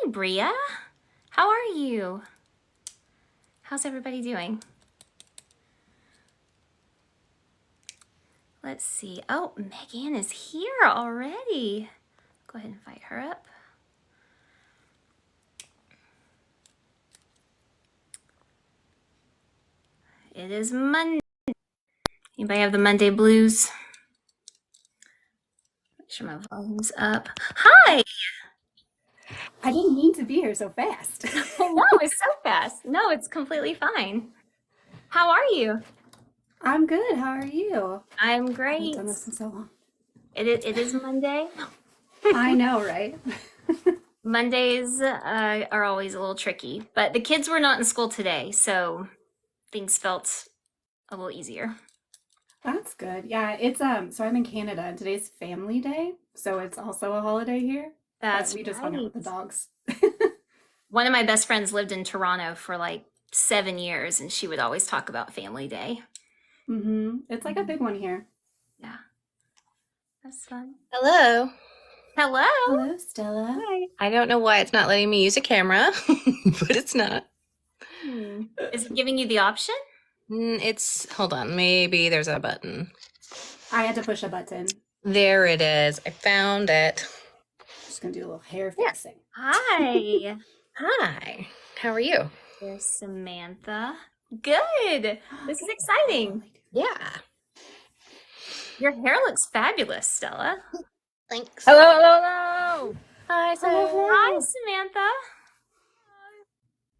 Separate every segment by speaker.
Speaker 1: Bria. How are you? How's everybody doing? Let's see. Oh, Megan is here already. Go ahead and invite her up. It is Monday. Anybody have the Monday blues? Make sure my volume's up. Hi!
Speaker 2: I didn't mean to be here so fast.
Speaker 1: No, it's so fast. No, it's completely fine. How are you?
Speaker 2: I'm good. How are you?
Speaker 1: I'm
Speaker 2: I haven't
Speaker 1: great.
Speaker 2: done this in so long.
Speaker 1: It is Monday.
Speaker 2: I know, right?
Speaker 1: Mondays are always a little tricky, but the kids were not in school today, so things felt a little easier.
Speaker 2: That's good. Yeah, it's so I'm in Canada and today's family day, so it's also a holiday here, but
Speaker 1: That's
Speaker 2: we just hung out
Speaker 1: right.
Speaker 2: with the dogs.
Speaker 1: One of my best friends lived in Toronto for like 7 years, and she would always talk about Family Day.
Speaker 2: It's like a big one here.
Speaker 1: Yeah, that's fun.
Speaker 3: Hello.
Speaker 1: Hello.
Speaker 2: Hello, Stella.
Speaker 3: Hi. I don't know why it's not letting me use a camera, but it's not.
Speaker 1: Is it giving you the option?
Speaker 3: Hold on, maybe there's a button.
Speaker 2: I had to push a button.
Speaker 3: There it is. I found it.
Speaker 2: Just gonna do a little hair
Speaker 3: Yeah.
Speaker 2: fixing.
Speaker 1: Hi.
Speaker 3: Hi. How are you?
Speaker 1: There's Samantha. Good. This is exciting.
Speaker 3: Yeah.
Speaker 1: Your hair looks fabulous, Stella.
Speaker 3: Thanks.
Speaker 4: Hello, hello, hello.
Speaker 3: Hi, Sarah.
Speaker 1: Hi, Samantha.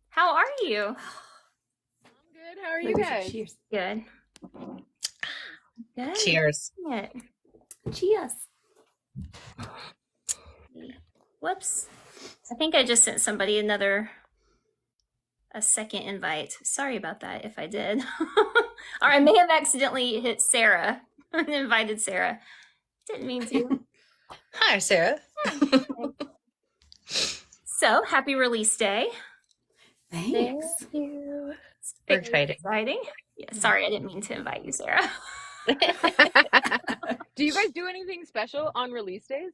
Speaker 1: How are you?
Speaker 4: I'm good. How are you
Speaker 2: Maybe we should
Speaker 4: guys?
Speaker 2: cheers.
Speaker 1: Good. Good.
Speaker 3: Cheers.
Speaker 1: Good.
Speaker 2: Cheers.
Speaker 1: Whoops. I think I just sent somebody a second invite. Sorry about that if I did. Or I may have accidentally hit Sarah and invited Sarah. Didn't mean to.
Speaker 3: Hi, Sarah.
Speaker 1: So, happy release day.
Speaker 2: Thanks.
Speaker 3: Thank you.
Speaker 1: It's
Speaker 3: We're
Speaker 1: very
Speaker 3: excited.
Speaker 1: exciting. Yeah, sorry, I didn't mean to invite you, Sarah.
Speaker 4: Do you guys do anything special on release days?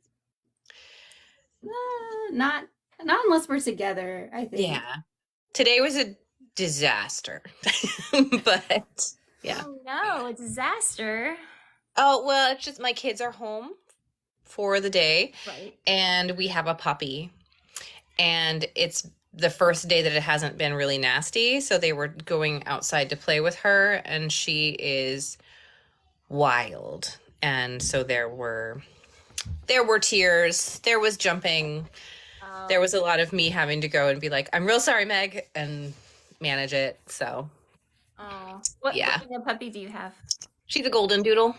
Speaker 2: Not unless we're together, I think.
Speaker 3: Yeah. Today was a disaster. But yeah.
Speaker 1: Oh no, a disaster.
Speaker 3: Oh, well, it's just my kids are home for the day.
Speaker 1: Right.
Speaker 3: And we have a puppy, and it's the first day that it hasn't been really nasty, so they were going outside to play with her, and she is wild. And so there were tears, there was jumping, there was a lot of me having to go and be like, I'm real sorry, Meg, and manage it. So
Speaker 1: What
Speaker 3: Yeah.
Speaker 1: kind of puppy do you have?
Speaker 3: she's a golden doodle.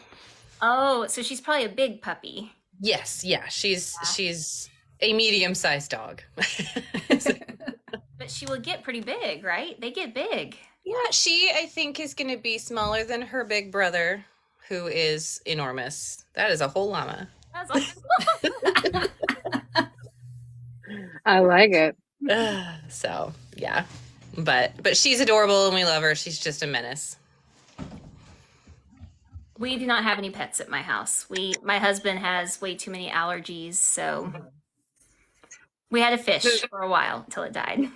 Speaker 1: Oh, so she's probably a big puppy.
Speaker 3: Yes, yeah, she's a medium-sized dog.
Speaker 1: But she will get pretty big, right? They get big.
Speaker 3: Yeah, she, I think, is going to be smaller than her big brother, who is enormous. That is a whole llama.
Speaker 1: That's awesome.
Speaker 4: I like it.
Speaker 3: So, yeah. But she's adorable and we love her. She's just a menace.
Speaker 1: We do not have any pets at my house. My husband has way too many allergies, so we had a fish for a while until it died.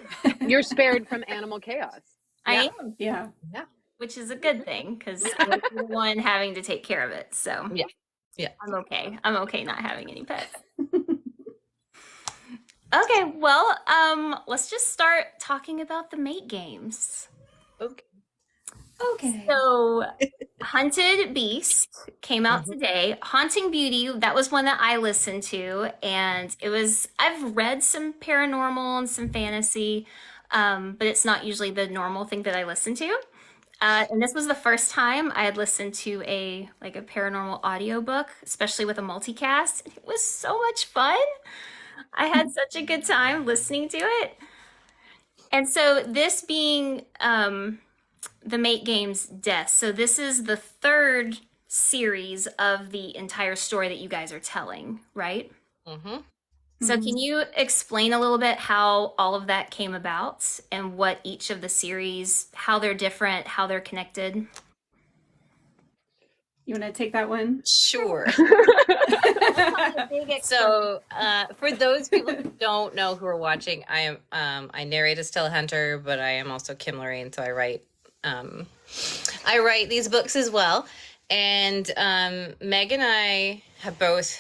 Speaker 4: You're spared from animal chaos.
Speaker 1: I am,
Speaker 2: Yeah.
Speaker 1: which is a good thing because I'm the one having to take care of it. So
Speaker 3: Yeah.
Speaker 1: I'm okay. I'm okay not having any pets. Okay, well, let's just start talking about the mate games.
Speaker 2: Okay.
Speaker 1: So, Hunted Beast came out today. Haunting Beauty, that was one that I listened to, and I've read some paranormal and some fantasy, but it's not usually the normal thing that I listen to. And this was the first time I had listened to a paranormal audiobook, especially with a multicast. It was so much fun. I had such a good time listening to it. And so this being the Mate Games Death. So this is the third series of the entire story that you guys are telling, right?
Speaker 3: Mm-hmm.
Speaker 1: So can you explain a little bit how all of that came about and what each of the series, how they're different, how they're connected?
Speaker 2: You want to take that one?
Speaker 3: Sure.
Speaker 1: A big explanation.
Speaker 3: So, for those people who don't know who are watching, I narrate as Hunter, but I am also Kim Loraine, so I write these books as well. And Meg and I have both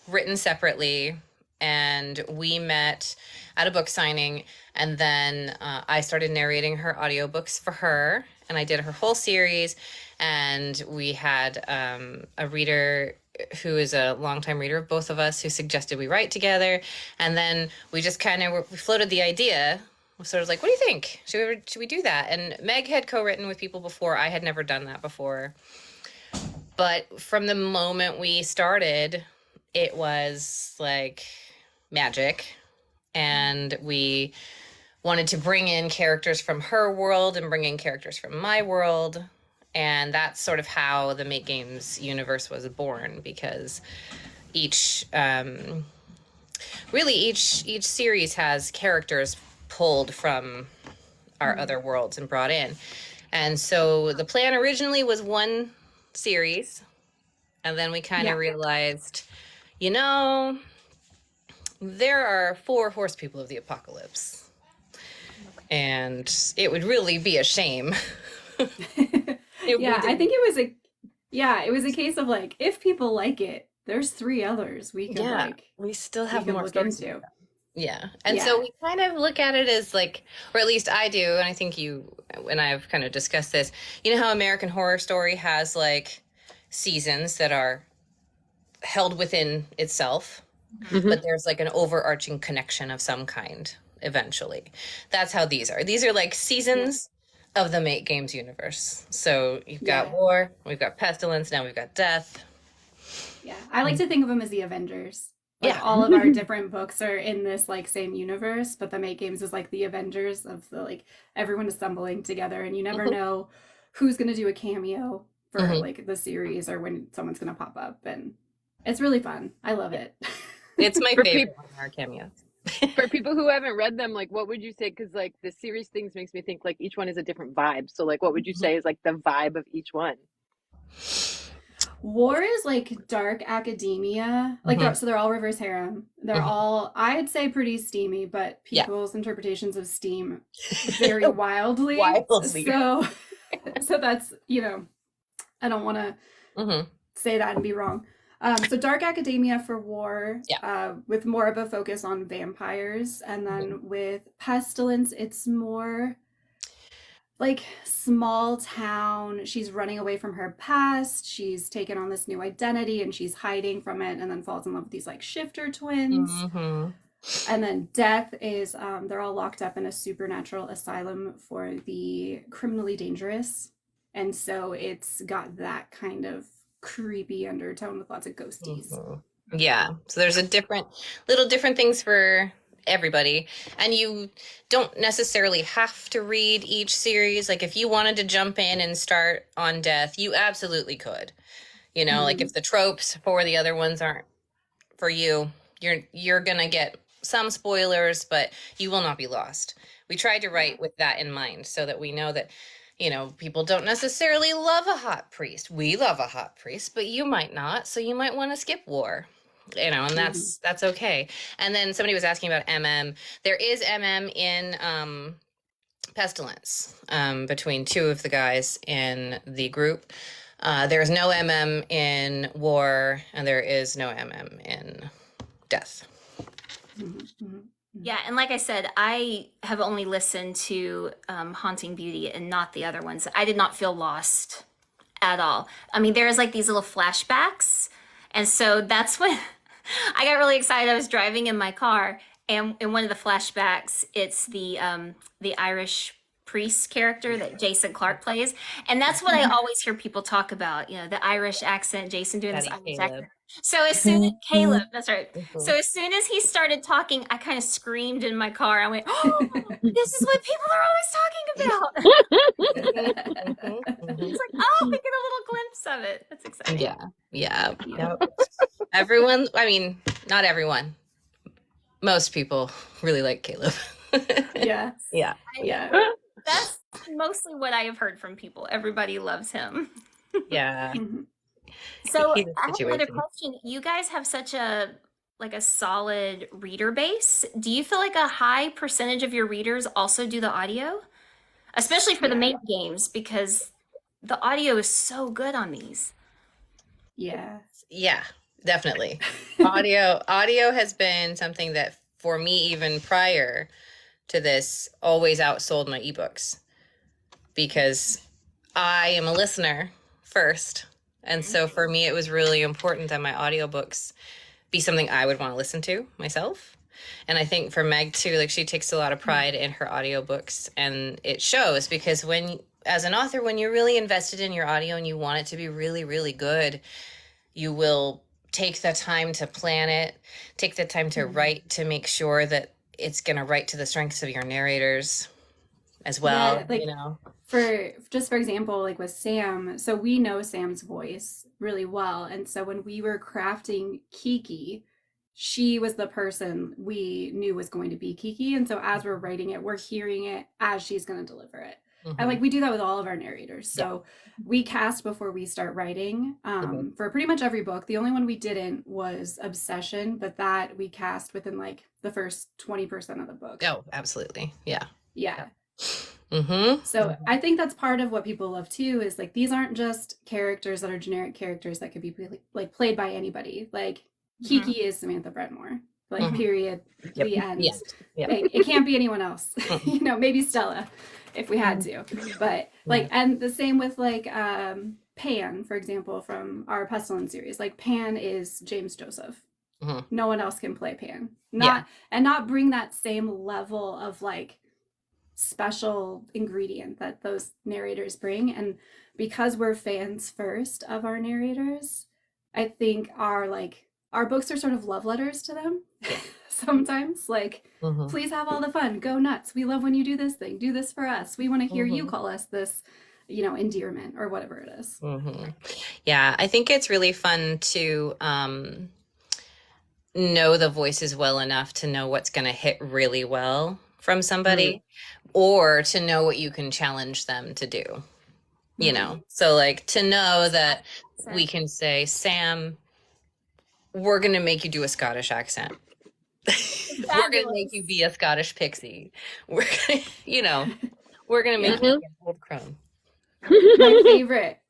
Speaker 3: written separately, and we met at a book signing, and then I started narrating her audiobooks for her, and I did her whole series. And we had a reader who is a longtime reader of both of us who suggested we write together. And then we just kind of we floated the idea. We sort of like, what do you think? Should we do that? And Meg had co-written with people before. I had never done that before. But from the moment we started, it was like magic. And we wanted to bring in characters from her world and bring in characters from my world. And that's sort of how the Make Games universe was born, because each series has characters pulled from our other worlds and brought in. And so the plan originally was one series, and then we kind of realized, there are 4 horse people of the apocalypse, and it would really be a shame.
Speaker 2: I think it was a case of like, if people like it, there's 3 others we can
Speaker 3: we still have more
Speaker 2: look into.
Speaker 3: Yeah. And so we kind of look at it as like, or at least I do, and I think you and I have kind of discussed this. You know how American Horror Story has like seasons that are held within itself, but there's like an overarching connection of some kind eventually. That's how these are. These are like seasons of the Make Games universe. So you've got war, we've got pestilence, now we've got death.
Speaker 2: Yeah, I like to think of them as the Avengers. Like all of our different books are in this like same universe, but the Make Games is like the Avengers of the like everyone is stumbling together, and you never know who's gonna do a cameo for like the series or when someone's gonna pop up, and it's really fun. I love it.
Speaker 3: It's my favorite one, our cameos.
Speaker 4: For people who haven't read them, like, what would you say? Because like the series things makes me think like each one is a different vibe. So like, what would you say is like the vibe of each one?
Speaker 2: War is like dark academia, like so they're all reverse harem. They're all, I'd say, pretty steamy, but people's interpretations of steam vary wildly. So that's I don't want to say that and be wrong. So dark academia for War, with more of a focus on vampires, and then with Pestilence, it's more like small town. She's running away from her past. She's taken on this new identity, and she's hiding from it, and then falls in love with these like shifter twins. And then Death is they're all locked up in a supernatural asylum for the criminally dangerous, and so it's got that kind of creepy undertone with lots of ghosties.
Speaker 3: Yeah, so there's a little different things for everybody, and you don't necessarily have to read each series. Like if you wanted to jump in and start on Death, you absolutely could. Like if the tropes for the other ones aren't for you, you're gonna get some spoilers, but you will not be lost. We tried to write with that in mind, so that we know that people don't necessarily love a hot priest. We love a hot priest, but you might not. So you might want to skip War, and that's okay. And then somebody was asking about MM. There is MM in Pestilence between 2 of the guys in the group. There is no MM in War, and there is no MM in Death.
Speaker 1: Yeah, and like I said, I have only listened to Haunting Beauty and not the other ones. I did not feel lost at all. I mean, there's like these little flashbacks, and so that's when I got really excited. I was driving in my car, and in one of the flashbacks, it's the Irish priest character that Jason Clarke plays, and that's what I always hear people talk about. The Irish accent, Jason doing this Irish accent. So as soon as Caleb, that's right. So as soon as he started talking, I kind of screamed in my car. I went, "Oh, this is what people are always talking about." It's like, oh, we get a little glimpse of it. That's exciting.
Speaker 3: Yeah. Everyone, I mean, not everyone. Most people really like Caleb.
Speaker 2: Yeah.
Speaker 1: That's mostly what I have heard from people. Everybody loves him.
Speaker 3: Yeah.
Speaker 1: So
Speaker 3: he's a
Speaker 1: I have another
Speaker 3: situation.
Speaker 1: question. You guys have such a like a solid reader base. Do you feel like a high percentage of your readers also do the audio? Especially for the
Speaker 2: Yeah.
Speaker 1: main games, because the audio is so good on these.
Speaker 2: Yeah.
Speaker 3: Yeah, definitely. Audio has been something that for me, even prior to this, always outsold my ebooks because I am a listener first. And so for me, it was really important that my audiobooks be something I would want to listen to myself. And I think for Meg too, like she takes a lot of pride in her audiobooks, and it shows because as an author, when you're really invested in your audio and you want it to be really, really good, you will take the time to plan it, take the time to write to make sure that it's going to write to the strengths of your narrators as well,
Speaker 2: Yeah, like for example, like with Sam, so we know Sam's voice really well. And so when we were crafting Kiki, she was the person we knew was going to be Kiki. And so as we're writing it, we're hearing it as she's going to deliver it. And like we do that with all of our narrators. So we cast before we start writing for pretty much every book. The only one we didn't was Obsession, but that we cast within like the first 20% of the book.
Speaker 3: Oh, absolutely. Yeah.
Speaker 2: Yeah.
Speaker 3: Mm-hmm.
Speaker 2: So I think that's part of what people love too, is like these aren't just characters that are generic characters that could be like played by anybody. Like Kiki is Samantha Brentmoor. Like period. The end.
Speaker 3: Yeah.
Speaker 2: It can't be anyone else. You know, maybe Stella if we had to. But like, and the same with like Pan, for example, from our Pestilence series. Like Pan is James Joseph. No one else can play Pan. Not bring that same level of like special ingredient that those narrators bring. And because we're fans first of our narrators, I think our books are sort of love letters to them. Sometimes like please have all the fun, go nuts, we love when you do this thing, do this for us, we want to hear you call us this, you know, endearment or whatever it is.
Speaker 3: Yeah, I think it's really fun to know the voices well enough to know what's going to hit really well from somebody or to know what you can challenge them to do, you know? So like to know that we can say, Sam, we're going to make you do a Scottish accent. We're going to make you be a Scottish pixie. We're going to, you know, we're going to make you be an old crone.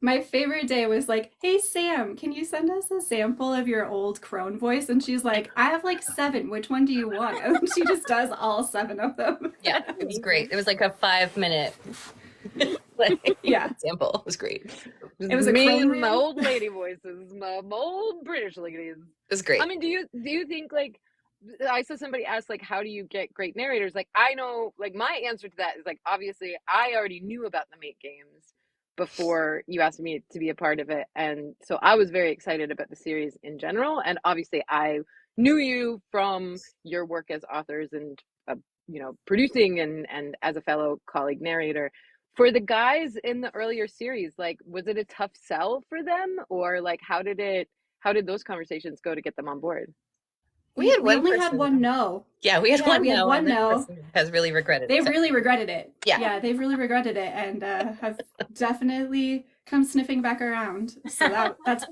Speaker 2: My favorite day was like, hey Sam, can you send us a sample of your old crone voice? And she's like, I have like 7, which one do you want? And she just does all 7 of them.
Speaker 3: Yeah, it was great. It was like a 5-minute sample. It was great.
Speaker 2: It was
Speaker 4: me, my old lady voices, my old British ladies.
Speaker 3: It was great.
Speaker 4: I mean, do you think like, I saw somebody ask like, how do you get great narrators? Like, I know, like my answer to that is like, obviously I already knew about the Make Games before you asked me to be a part of it, and so I was very excited about the series in general. And obviously I knew you from your work as authors and you know, producing and as a fellow colleague narrator. For the guys in the earlier series, like, was it a tough sell for them, or like how did those conversations go to get them on board?
Speaker 2: We only had one no.
Speaker 3: Yeah, we had one no.
Speaker 2: One no.
Speaker 3: Has really regretted it.
Speaker 2: They've really regretted it.
Speaker 3: Yeah,
Speaker 2: they've really regretted it, and have definitely come sniffing back around. So that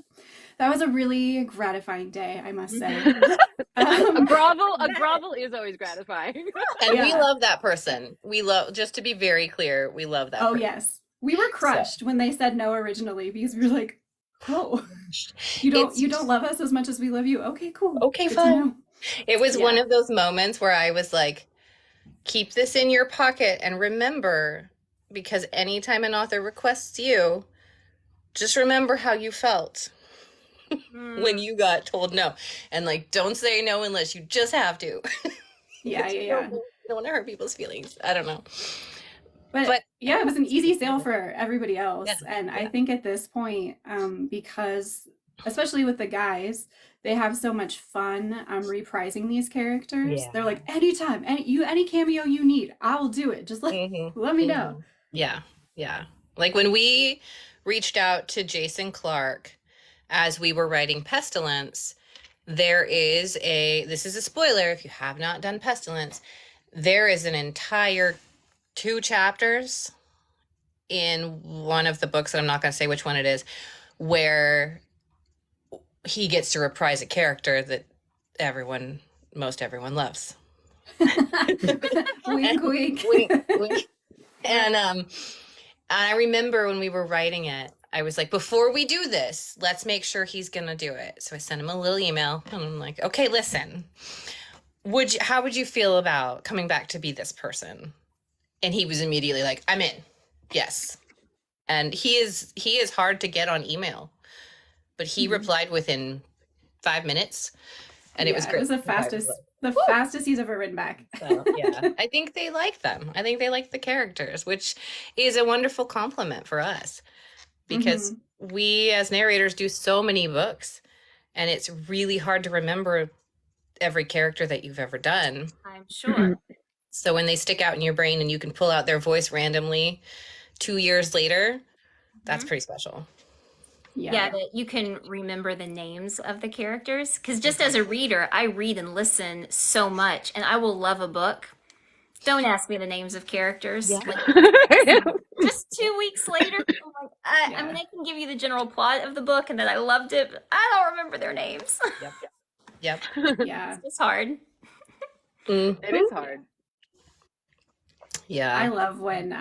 Speaker 2: was a really gratifying day, I must say.
Speaker 4: A grovel is always gratifying.
Speaker 3: And we love that person. We love, just to be very clear, we love that person.
Speaker 2: Yes. We were crushed when they said no originally, because we were like, oh, you don't love us as much as we love you. Okay, cool.
Speaker 3: Okay, fine. It was one of those moments where I was like, keep this in your pocket and remember, because anytime an author requests you, just remember how you felt when you got told no. And like, don't say no unless you just have to. You don't want to hurt people's feelings. I don't know. But
Speaker 2: yeah, it was an easy sale for everybody else. I think at this point, because especially with the guys, they have so much fun reprising these characters. They're like, anytime, any cameo you need, I will do it. Just let me know.
Speaker 3: Yeah. Like when we reached out to Jason Clark as we were writing Pestilence, this is a spoiler if you have not done Pestilence, there is an entire 2 chapters in one of the books, that I'm not going to say which one it is, where he gets to reprise a character that most everyone loves.
Speaker 2: Wink, wink.
Speaker 3: Wink, wink. And I remember when we were writing it, I was like, before we do this, let's make sure he's gonna do it. So I sent him a little email, and I'm like, okay, listen, how would you feel about coming back to be this person? And he was immediately like, I'm in. Yes. And he is hard to get on email, but he replied within 5 minutes, and it was great.
Speaker 2: It was the fastest he's ever written back.
Speaker 3: So, yeah, I think they like them. I think they like the characters, which is a wonderful compliment for us, because we as narrators do so many books, and it's really hard to remember every character that you've ever done.
Speaker 1: I'm sure.
Speaker 3: So when they stick out in your brain and you can pull out their voice randomly 2 years later, that's pretty special.
Speaker 1: Yeah, that you can remember the names of the characters. Because just as a reader, I read and listen so much, and I will love a book. Don't ask me the names of characters.
Speaker 3: Yeah.
Speaker 1: Like, just 2 weeks later, I'm like, I mean, I can give you the general plot of the book and that I loved it, but I don't remember their names.
Speaker 3: Yep.
Speaker 2: Yeah.
Speaker 1: It's hard.
Speaker 4: It is hard.
Speaker 3: Yeah.
Speaker 2: I love when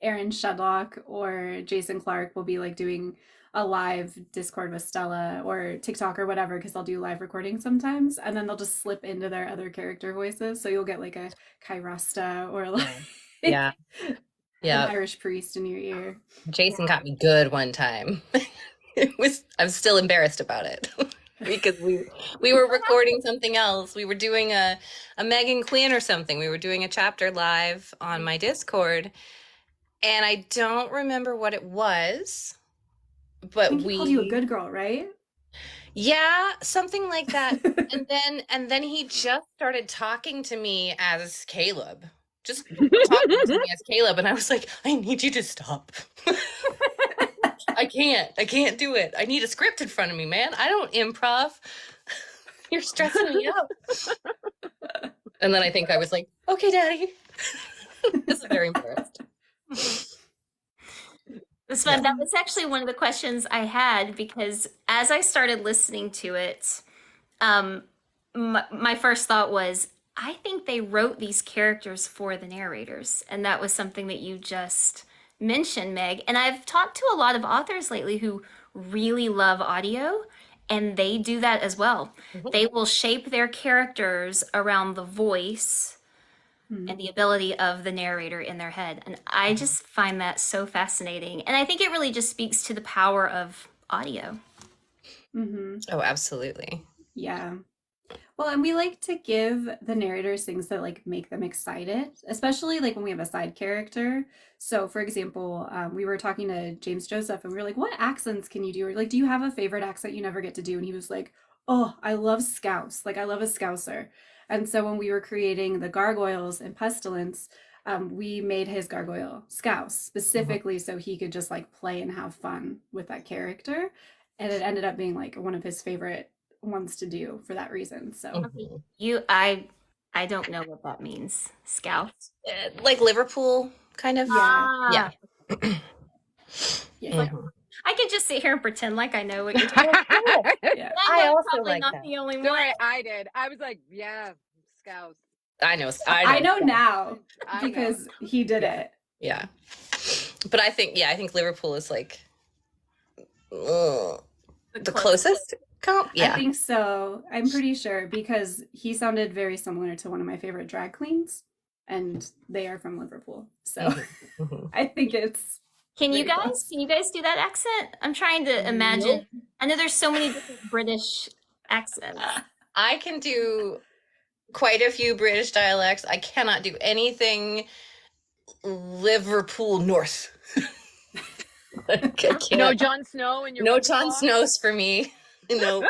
Speaker 2: Aaron Shedlock or Jason Clark will be like doing a live Discord with Stella or TikTok or whatever, because they'll do live recording sometimes, and then they'll just slip into their other character voices. So you'll get like a Kyrasta or like
Speaker 3: Yeah.
Speaker 2: an Irish priest in your ear.
Speaker 3: Jason got me good one time. I'm still embarrassed about it. Because we were recording something else. We were doing a Megan Quinn or something. We were doing a chapter live on my Discord, and I don't remember what it was, but
Speaker 2: I think he called you a good girl, right?
Speaker 3: Yeah, something like that. and then he just started talking to me as Caleb. Just talking to me as Caleb, and I was like, I need you to stop. I can't do it. I need a script in front of me, man. I don't improv. You're stressing me out. And then I think I was like, okay, Daddy. This is very embarrassed.
Speaker 1: It was fun. That was actually one of the questions I had, because as I started listening to it, my first thought was, I think they wrote these characters for the narrators. And that was something that you just mentioned, Meg. And I've talked to a lot of authors lately who really love audio, and they do that as well. They will shape their characters around the voice and the ability of the narrator in their head. And I just find that so fascinating. And I think it really just speaks to the power of audio.
Speaker 3: Oh, absolutely.
Speaker 2: Yeah. Well, and we like to give the narrators things that like make them excited, especially like when we have a side character. So, for example, we were talking to James Joseph, and we were like, "What accents can you do?" Or like, "Do you have a favorite accent you never get to do?" And he was like, "Oh, I love Scouse. Like, I love a Scouser." And so when we were creating the gargoyles and pestilence, we made his gargoyle Scouse specifically so he could just like play and have fun with that character, and it ended up being like one of his favorite ones to do for that reason. So
Speaker 1: I don't know what that means. Scout?
Speaker 3: Like Liverpool, kind of?
Speaker 2: Yeah.
Speaker 1: Like, I can just sit here and pretend like I know what you're talking about.
Speaker 2: Yeah.
Speaker 1: I
Speaker 3: also
Speaker 1: probably
Speaker 3: like
Speaker 1: not
Speaker 3: that.
Speaker 1: the only one.
Speaker 4: Sorry, I did. I was like, yeah, Scouts.
Speaker 3: I know.
Speaker 2: I know now
Speaker 4: I
Speaker 2: because he did it.
Speaker 3: Yeah. But I think Liverpool is like the closest comp. Yeah.
Speaker 2: I think so. I'm pretty sure, because he sounded very similar to one of my favorite drag queens, and they are from Liverpool. So I think it's
Speaker 1: Can you
Speaker 2: very
Speaker 1: guys
Speaker 2: close.
Speaker 1: do that accent? I'm trying to imagine. I know there's so many different British accents.
Speaker 3: I can do quite a few British dialects. I cannot do anything Liverpool North.
Speaker 4: No Jon Snow in your
Speaker 3: No
Speaker 4: Winter
Speaker 3: Jon
Speaker 4: Claw?
Speaker 3: Snow's for me. No.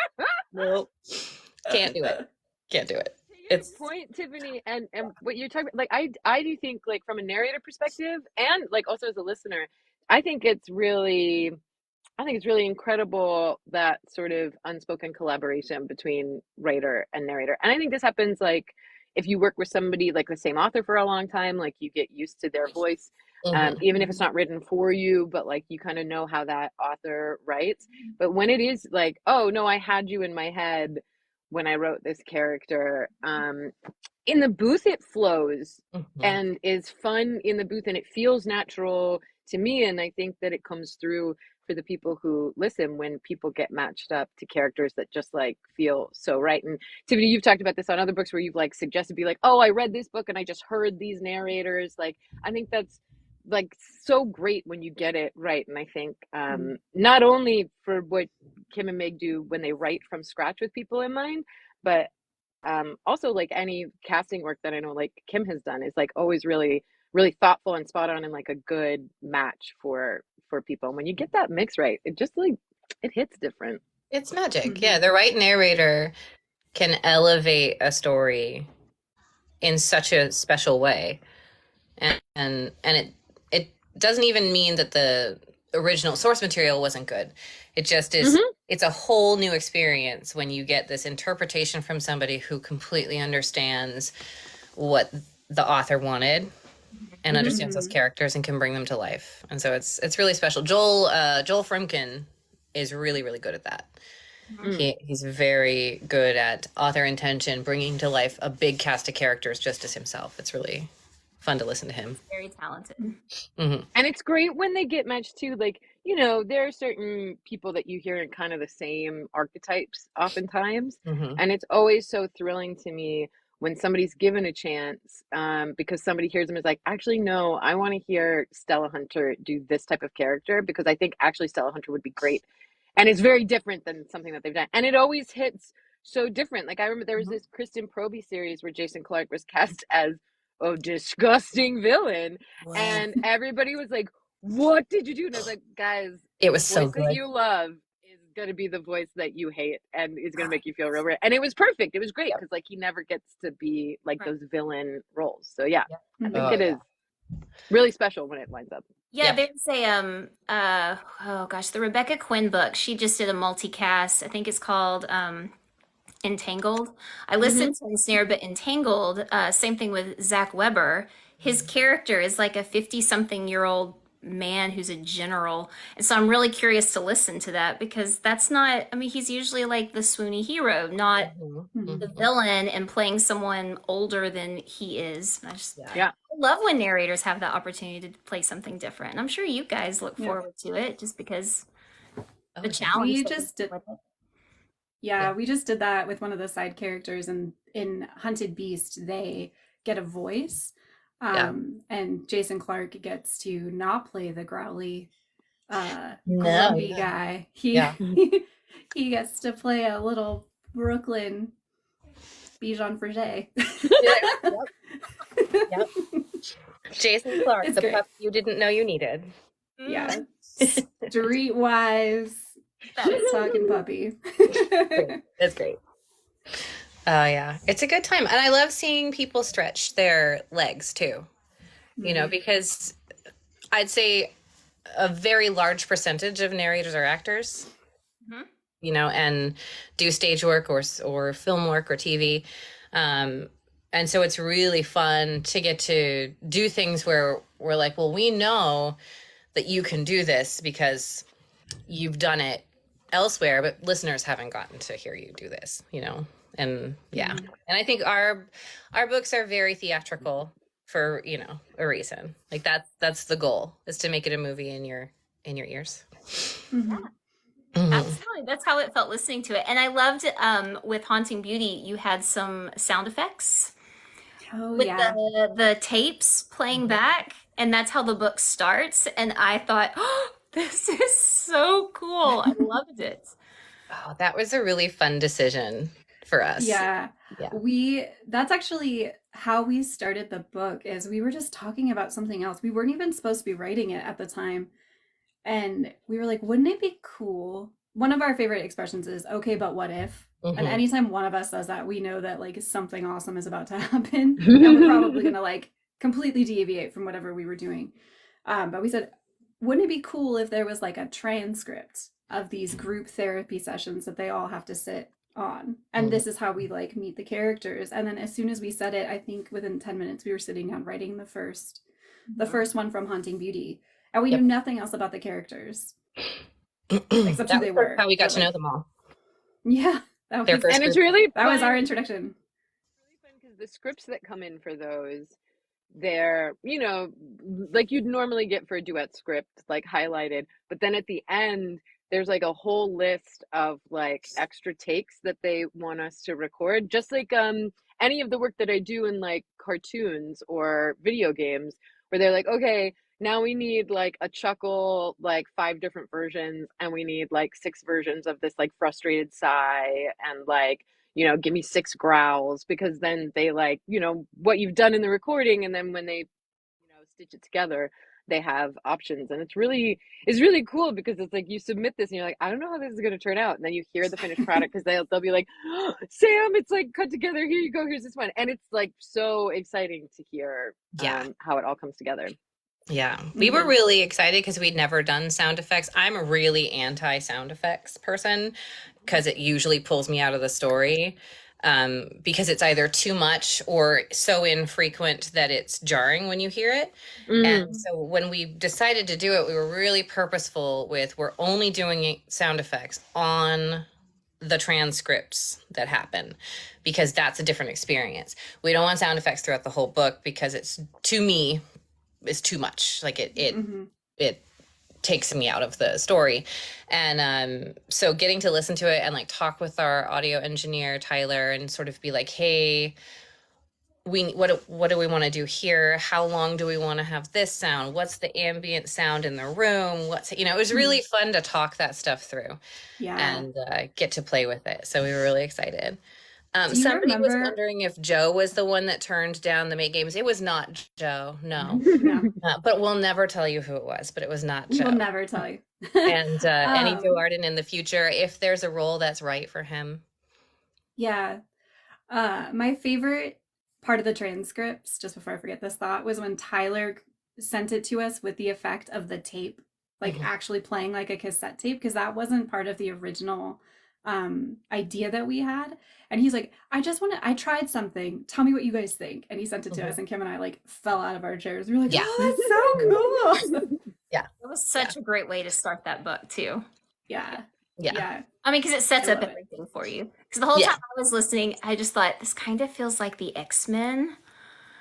Speaker 3: Can't do it.
Speaker 4: It's point, Tiffany, and what you're talking about, like I do think, like, from a narrator perspective, and like also as a listener, I think it's really incredible, that sort of unspoken collaboration between writer and narrator. And I think this happens, like, if you work with somebody like the same author for a long time, like, you get used to their voice. even if it's not written for you, but like you kind of know how that author writes. But when it is like, oh no, I had you in my head when I wrote this character, in the booth it flows and is fun in the booth, and it feels natural to me, and I think that it comes through for the people who listen when people get matched up to characters that just like feel so right. And Tiffany, you've talked about this on other books where you've like suggested, be like, oh, I read this book and I just heard these narrators. Like, I think that's like so great when you get it right. And I think not only for what Kim and Meg do when they write from scratch with people in mind, but also like any casting work that I know like Kim has done is like always really really thoughtful and spot on and like a good match for people. And when you get that mix right, it just like it hits different.
Speaker 3: It's magic. Yeah, the right narrator can elevate a story in such a special way. And it doesn't even mean that the original source material wasn't good. It just is it's a whole new experience when you get this interpretation from somebody who completely understands what the author wanted and understands those characters and can bring them to life. And so it's really special. Joel Fremkin is really, really good at that. He's very good at author intention, bringing to life a big cast of characters just as himself. It's really fun to listen to him.
Speaker 1: Very talented.
Speaker 4: And it's great when they get matched too. Like, you know, there are certain people that you hear in kind of the same archetypes oftentimes. And it's always so thrilling to me when somebody's given a chance, because somebody hears them is like, actually, no, I want to hear Stella Hunter do this type of character because I think actually Stella Hunter would be great. And it's very different than something that they've done. And it always hits so different. Like I remember there was this Kristen Proby series where Jason Clarke was cast as a disgusting villain. Wow. And everybody was like, what did you do? And I was like, guys,
Speaker 3: it was so
Speaker 4: good. That you love is going to be the voice that you hate and is going to make you feel real weird. And it was perfect. It was great because like he never gets to be like those villain roles. So yeah, I think it is really special when it lines up.
Speaker 1: Yeah, there's a oh gosh, the Rebecca Quinn book. She just did a multicast. I think it's called Entangled. I listened to Ensnare, but Entangled, same thing with Zach Weber. His character is like a 50-something-year-old man who's a general. And so I'm really curious to listen to that because that's not, I mean, he's usually like the swoony hero, not the villain and playing someone older than he is. I love when narrators have the opportunity to play something different. And I'm sure you guys look forward to it just because the challenge.
Speaker 2: We just did we just did that with one of the side characters, and in Hunted Beast they get a voice. And Jason Clarke gets to not play the growly grumpy guy. He gets to play a little Brooklyn Bijan Frege.
Speaker 3: Jason Clarke, the pup you didn't know you needed.
Speaker 2: Yeah. Streetwise talking puppy.
Speaker 3: That's great. Oh yeah, it's a good time, and I love seeing people stretch their legs too. You know, because I'd say a very large percentage of narrators are actors. You know, and do stage work or film work or TV, and so it's really fun to get to do things where we're like, well, we know that you can do this because you've done it elsewhere, but listeners haven't gotten to hear you do this. You know. And and I think our books are very theatrical for, you know, a reason. Like that's the goal, is to make it a movie in your ears.
Speaker 1: Absolutely. That's how it felt listening to it. And I loved with Haunting Beauty, you had some sound effects with the tapes playing back, and that's how the book starts. And I thought, oh, this is so cool. I loved it.
Speaker 3: Oh, that was a really fun decision for us.
Speaker 2: That's actually how we started the book. Is we were just talking about something else. We weren't even supposed to be writing it at the time, and we were like, wouldn't it be cool? One of our favorite expressions is okay, but what if? And anytime one of us says that, we know that like something awesome is about to happen, and we're probably gonna like completely deviate from whatever we were doing. But we said, wouldn't it be cool if there was like a transcript of these group therapy sessions that they all have to sit on, and this is how we like meet the characters. And then as soon as we said it, I think within 10 minutes we were sitting down writing the first the first one from Haunting Beauty, and we knew nothing else about the characters except who they were.
Speaker 3: How we got to know them all.
Speaker 2: Yeah,
Speaker 4: and it's really fun.
Speaker 2: That was our introduction.
Speaker 4: It's really fun because the scripts that come in for those, they're, you know, like you'd normally get for a duet script, like highlighted, but then at the end there's like a whole list of like extra takes that they want us to record, just like any of the work that I do in like cartoons or video games, where they're like, okay, now we need like a chuckle, like 5 different versions, and we need like 6 versions of this like frustrated sigh, and like, you know, give me 6 growls, because then they like, you know, what you've done in the recording, and then when they, you know, stitch it together, they have options. And it's really cool, because it's like you submit this and you're like, I don't know how this is going to turn out, and then you hear the finished product, because they'll be like, oh, Sam, it's like cut together, here you go, here's this one, and it's like so exciting to hear how it all comes together.
Speaker 3: Yeah, we were really excited because we'd never done sound effects. I'm a really anti sound effects person because it usually pulls me out of the story, because it's either too much or so infrequent that it's jarring when you hear it. And so when we decided to do it, we were really purposeful with, we're only doing sound effects on the transcripts that happen, because that's a different experience. We don't want sound effects throughout the whole book, because it's, to me, is too much. Like it takes me out of the story. And so getting to listen to it and like talk with our audio engineer Tyler and sort of be like, hey, what do we want to do here? How long do we want to have this sound? What's the ambient sound in the room? What's, you know, it was really fun to talk that stuff through and get to play with it. So we were really excited. Somebody was wondering if Joe was the one that turned down the Make Games. It was not Joe, no. But we'll never tell you who it was, but it was not Joe.
Speaker 2: We'll never tell you.
Speaker 3: And any Joe Arden in the future, if there's a role that's right for him.
Speaker 2: Yeah. My favorite part of the transcripts, just before I forget this thought, was when Tyler sent it to us with the effect of the tape, like actually playing like a cassette tape, because that wasn't part of the original idea that we had. And he's like, I tried something, tell me what you guys think. And he sent it to us, and Kim and I like fell out of our chairs. We were like, oh, that's so cool.
Speaker 1: It was such a great way to start that book too.
Speaker 2: Yeah.
Speaker 1: I mean, because it sets up everything for you. Because the whole time I was listening, I just thought, this kind of feels like the X-Men,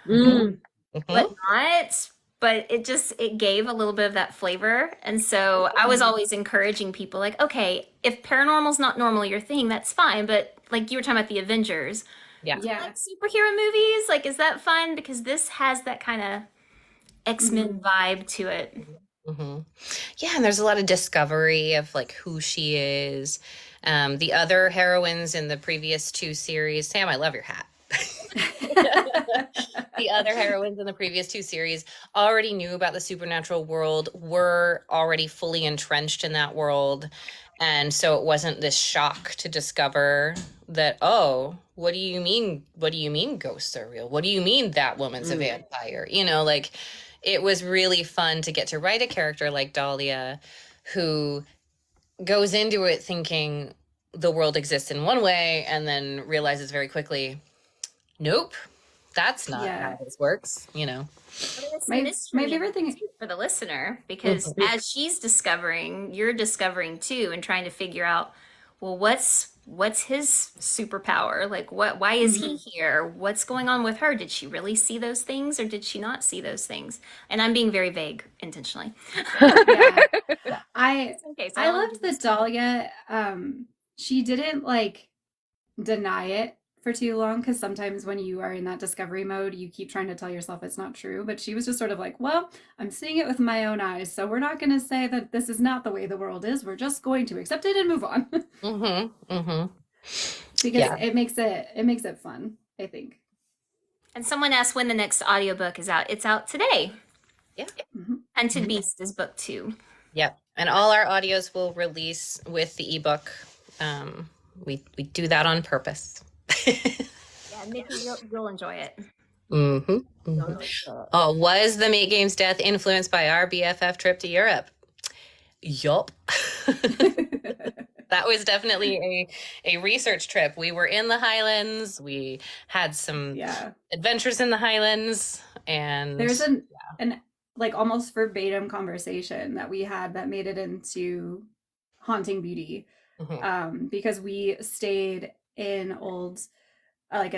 Speaker 1: but not. But it gave a little bit of that flavor. And so I was always encouraging people like, okay, if paranormal's not normally your thing, that's fine. But like you were talking about the Avengers. Like superhero movies, like, is that fun? Because this has that kind of X-Men vibe to it.
Speaker 3: Yeah, and there's a lot of discovery of like who she is. The other heroines in the previous 2 series, Sam, I love your hat. The other heroines in the previous 2 series already knew about the supernatural world, were already fully entrenched in that world. And so it wasn't this shock to discover that, oh, what do you mean? What do you mean ghosts are real? What do you mean that woman's a vampire? You know, like, it was really fun to get to write a character like Dahlia, who goes into it thinking the world exists in one way and then realizes very quickly, nope, that's not how this works, you know.
Speaker 2: My favorite thing
Speaker 1: for the listener, because as she's discovering, you're discovering too, and trying to figure out, well, what's his superpower? Like, why is he here? What's going on with her? Did she really see those things, or did she not see those things? And I'm being very vague intentionally.
Speaker 2: I loved that Dahlia, she didn't like deny it for too long, because sometimes when you are in that discovery mode, you keep trying to tell yourself it's not true. But she was just sort of like, well, I'm seeing it with my own eyes, so we're not going to say that this is not the way the world is. We're just going to accept it and move on. Because it makes it fun, I think.
Speaker 1: And someone asked when the next audiobook is out. It's out today. Hunted Beast is book 2.
Speaker 3: Yep. And all our audios will release with the ebook. We do that on purpose.
Speaker 1: Nikki, you'll enjoy it.
Speaker 3: Was the Make Games death influenced by our BFF trip to Europe? Yup. That was definitely a research trip. We were in the Highlands. We had some adventures in the Highlands, and
Speaker 2: there's an like almost verbatim conversation that we had that made it into Haunting Beauty, because we stayed in old, like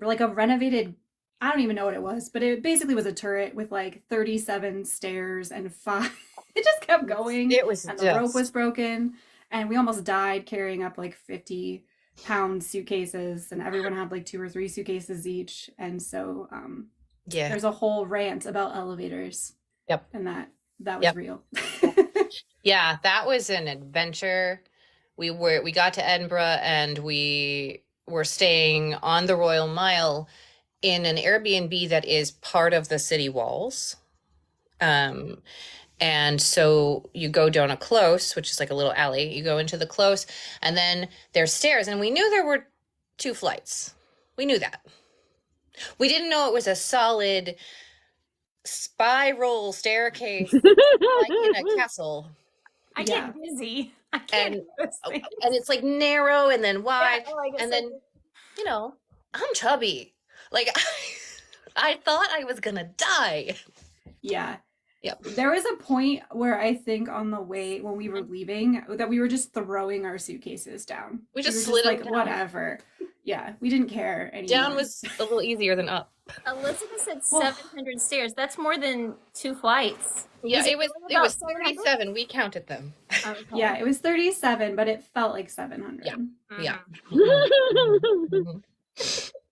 Speaker 2: like a renovated. I don't even know what it was, but it basically was a turret with like 37 stairs and five. It just kept going.
Speaker 3: It was,
Speaker 2: and the rope was broken, and we almost died carrying up like 50-pound suitcases, and everyone had like 2 or 3 suitcases each, and so there's a whole rant about elevators.
Speaker 3: Yep.
Speaker 2: And that was real.
Speaker 3: Yeah, that was an adventure. We got to Edinburgh, and we were staying on the Royal Mile in an Airbnb that is part of the city walls. And so you go down a close, which is like a little alley. You go into the close, and then there's stairs, and we knew there were 2 flights. We knew that. We didn't know it was a solid spiral staircase like in a castle.
Speaker 1: I get dizzy. I can't.
Speaker 3: And it's like narrow and then wide, and then I'm chubby. Like I thought I was gonna die.
Speaker 2: Yeah.
Speaker 3: Yep.
Speaker 2: There was a point where I think on the way when we were leaving that we were just throwing our suitcases down.
Speaker 3: We just slid
Speaker 2: like
Speaker 3: down.
Speaker 2: Whatever. Yeah, we didn't care anymore.
Speaker 3: Down was a little easier than up.
Speaker 1: Elizabeth said 700 stairs. That's more than 2 flights.
Speaker 3: Yeah, it was 37. We counted them.
Speaker 1: Okay.
Speaker 2: Yeah, it was 37, but it felt like 700.
Speaker 3: Yeah.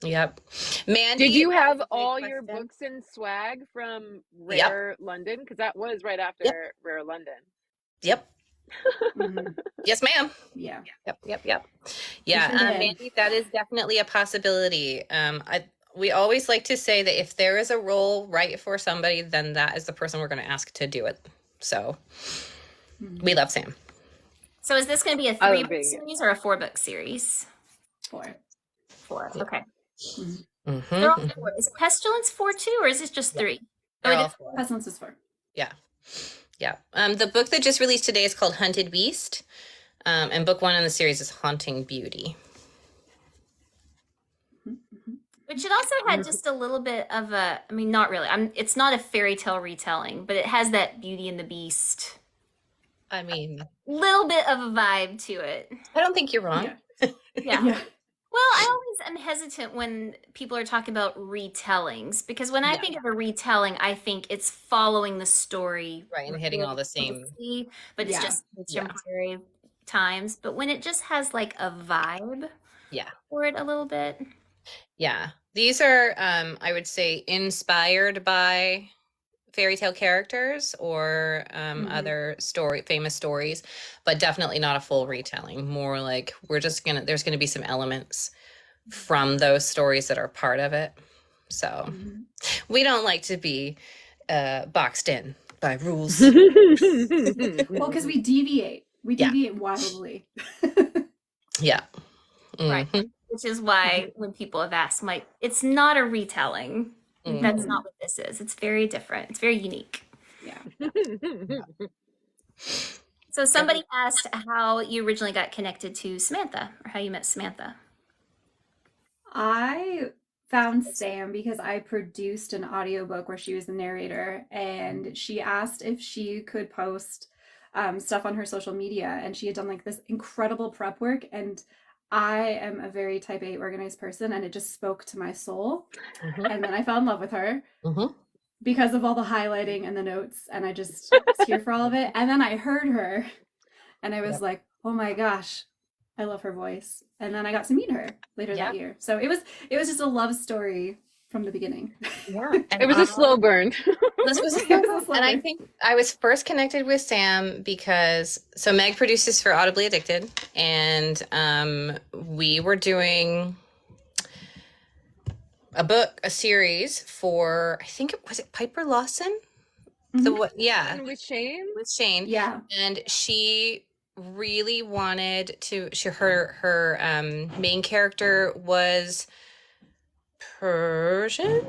Speaker 3: Yep. Mandy,
Speaker 4: did you have all your books and swag from Rare London? Because that was right after Rare London.
Speaker 3: Yep. Yes, ma'am.
Speaker 2: Yeah.
Speaker 3: Yep. Yeah, Mandy, that is definitely a possibility. We always like to say that if there is a role right for somebody, then that is the person we're going to ask to do it. So we love Sam.
Speaker 1: So is this going to be a 3-book series or a 4-book series?
Speaker 2: 4.
Speaker 1: Okay.
Speaker 3: Mm-hmm.
Speaker 1: They're all 4. Is Pestilence 4 too, or is it just 3?
Speaker 3: They're all 4.
Speaker 2: Pestilence is 4.
Speaker 3: Yeah. The book that just released today is called Hunted Beast, and book 1 in the series is Haunting Beauty.
Speaker 1: Which it also had just a little bit of a, I mean, not really. It's not a fairy tale retelling, but it has that Beauty and the Beast.
Speaker 3: I mean,
Speaker 1: little bit of a vibe to it.
Speaker 3: I don't think you're wrong.
Speaker 1: Yeah. Well, I always am hesitant when people are talking about retellings, because when I think of a retelling, I think it's following the story.
Speaker 3: Right, and hitting all the same.
Speaker 1: But it's just contemporary times. But when it just has like a vibe for it a little bit.
Speaker 3: Yeah. These are, I would say, inspired by fairy tale characters or other famous stories, but definitely not a full retelling. More like there's gonna be some elements from those stories that are part of it. So we don't like to be boxed in by rules.
Speaker 2: Well, because we deviate wildly.
Speaker 3: Yeah.
Speaker 1: Right. Which is why when people have asked, I'm like, it's not a retelling. That's not what this is. It's very different. It's very unique.
Speaker 2: Yeah.
Speaker 1: So somebody asked how you originally got connected to Samantha, or how you met Samantha.
Speaker 2: I found Sam because I produced an audiobook where she was the narrator, and she asked if she could post stuff on her social media, and she had done like this incredible prep work, and I am a very type A organized person, and it just spoke to my soul. And then I fell in love with her because of all the highlighting and the notes, and I just was here for all of it. And then I heard her, and I was like, oh my gosh, I love her voice. And then I got to meet her later that year. So it was just a love story from the beginning.
Speaker 3: Yeah.
Speaker 4: It was a slow burn.
Speaker 3: This was and I think I was first connected with Sam because Meg produces for Audibly Addicted, and we were doing a series for, I think was it Piper Lawson? With Shane.
Speaker 2: Yeah.
Speaker 3: And she really wanted to, her main character was Persian.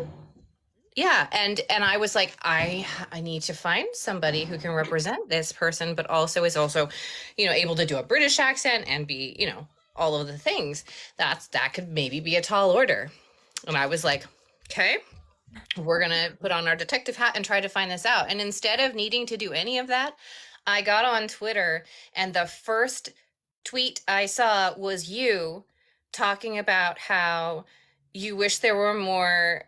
Speaker 3: Yeah, and I was like, I need to find somebody who can represent this person, but also is able to do a British accent and be, all of the things. That could maybe be a tall order. And I was like, okay, we're going to put on our detective hat and try to find this out. And instead of needing to do any of that, I got on Twitter, and the first tweet I saw was you talking about how you wish there were more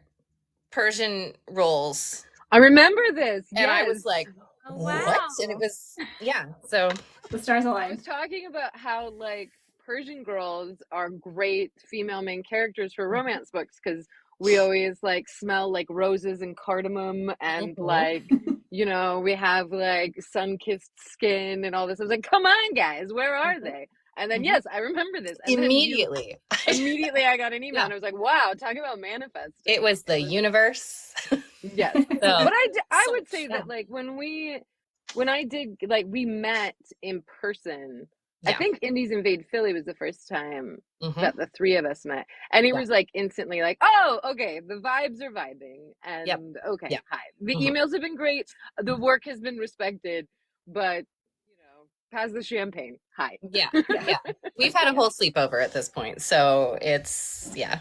Speaker 3: Persian roles.
Speaker 4: I remember this.
Speaker 3: And
Speaker 4: yes.
Speaker 3: I was like,
Speaker 1: Oh,
Speaker 3: what?
Speaker 1: wow.
Speaker 3: And it was, yeah. So
Speaker 2: The stars
Speaker 4: I
Speaker 2: aligned.
Speaker 4: was talking about how like Persian girls are great female main characters for romance books because we always like smell like roses and cardamom and like, you know, we have like sun-kissed skin and all this. I was like, come on, guys, where are they? And then yes, I remember this. And
Speaker 3: immediately,
Speaker 4: immediately I got an email
Speaker 3: Yeah.
Speaker 4: and I was like, wow, talk about manifesting.
Speaker 3: It was the universe.
Speaker 4: Yes.
Speaker 3: So,
Speaker 4: But I
Speaker 3: so
Speaker 4: would say that like when I did like we met in person. I
Speaker 3: yeah.
Speaker 4: think Indies Invade Philly was the first time
Speaker 3: Mhm.
Speaker 4: that the three of us met. And it
Speaker 3: Yeah.
Speaker 4: was like instantly like, oh, okay, the vibes are vibing. And
Speaker 3: Yep.
Speaker 4: okay,
Speaker 3: Yep.
Speaker 4: hi. The
Speaker 3: Mhm.
Speaker 4: emails have been great. The work has been respected, but you know, pass the champagne. Hi.
Speaker 3: Yeah. Yeah. We've had a whole sleepover at this point. So it's, yeah.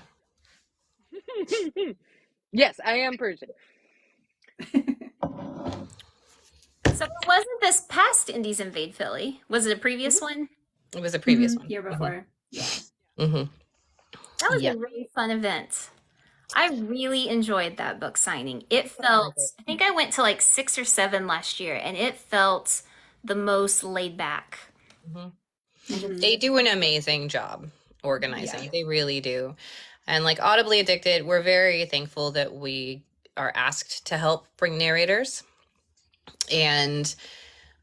Speaker 4: Yes, I am Persian.
Speaker 1: So it wasn't this past Indies Invade Philly. Was it a previous one?
Speaker 3: It was a previous one.
Speaker 2: Year before. Yeah.
Speaker 3: Mm-hmm.
Speaker 1: That was
Speaker 3: Yeah.
Speaker 1: a really fun event. I really enjoyed that book signing. It felt, I think I went to like 6 or 7 last year, and it felt the most laid back.
Speaker 3: They do an amazing job organizing. They really do. And like Audibly Addicted, we're very thankful that we are asked to help bring narrators. And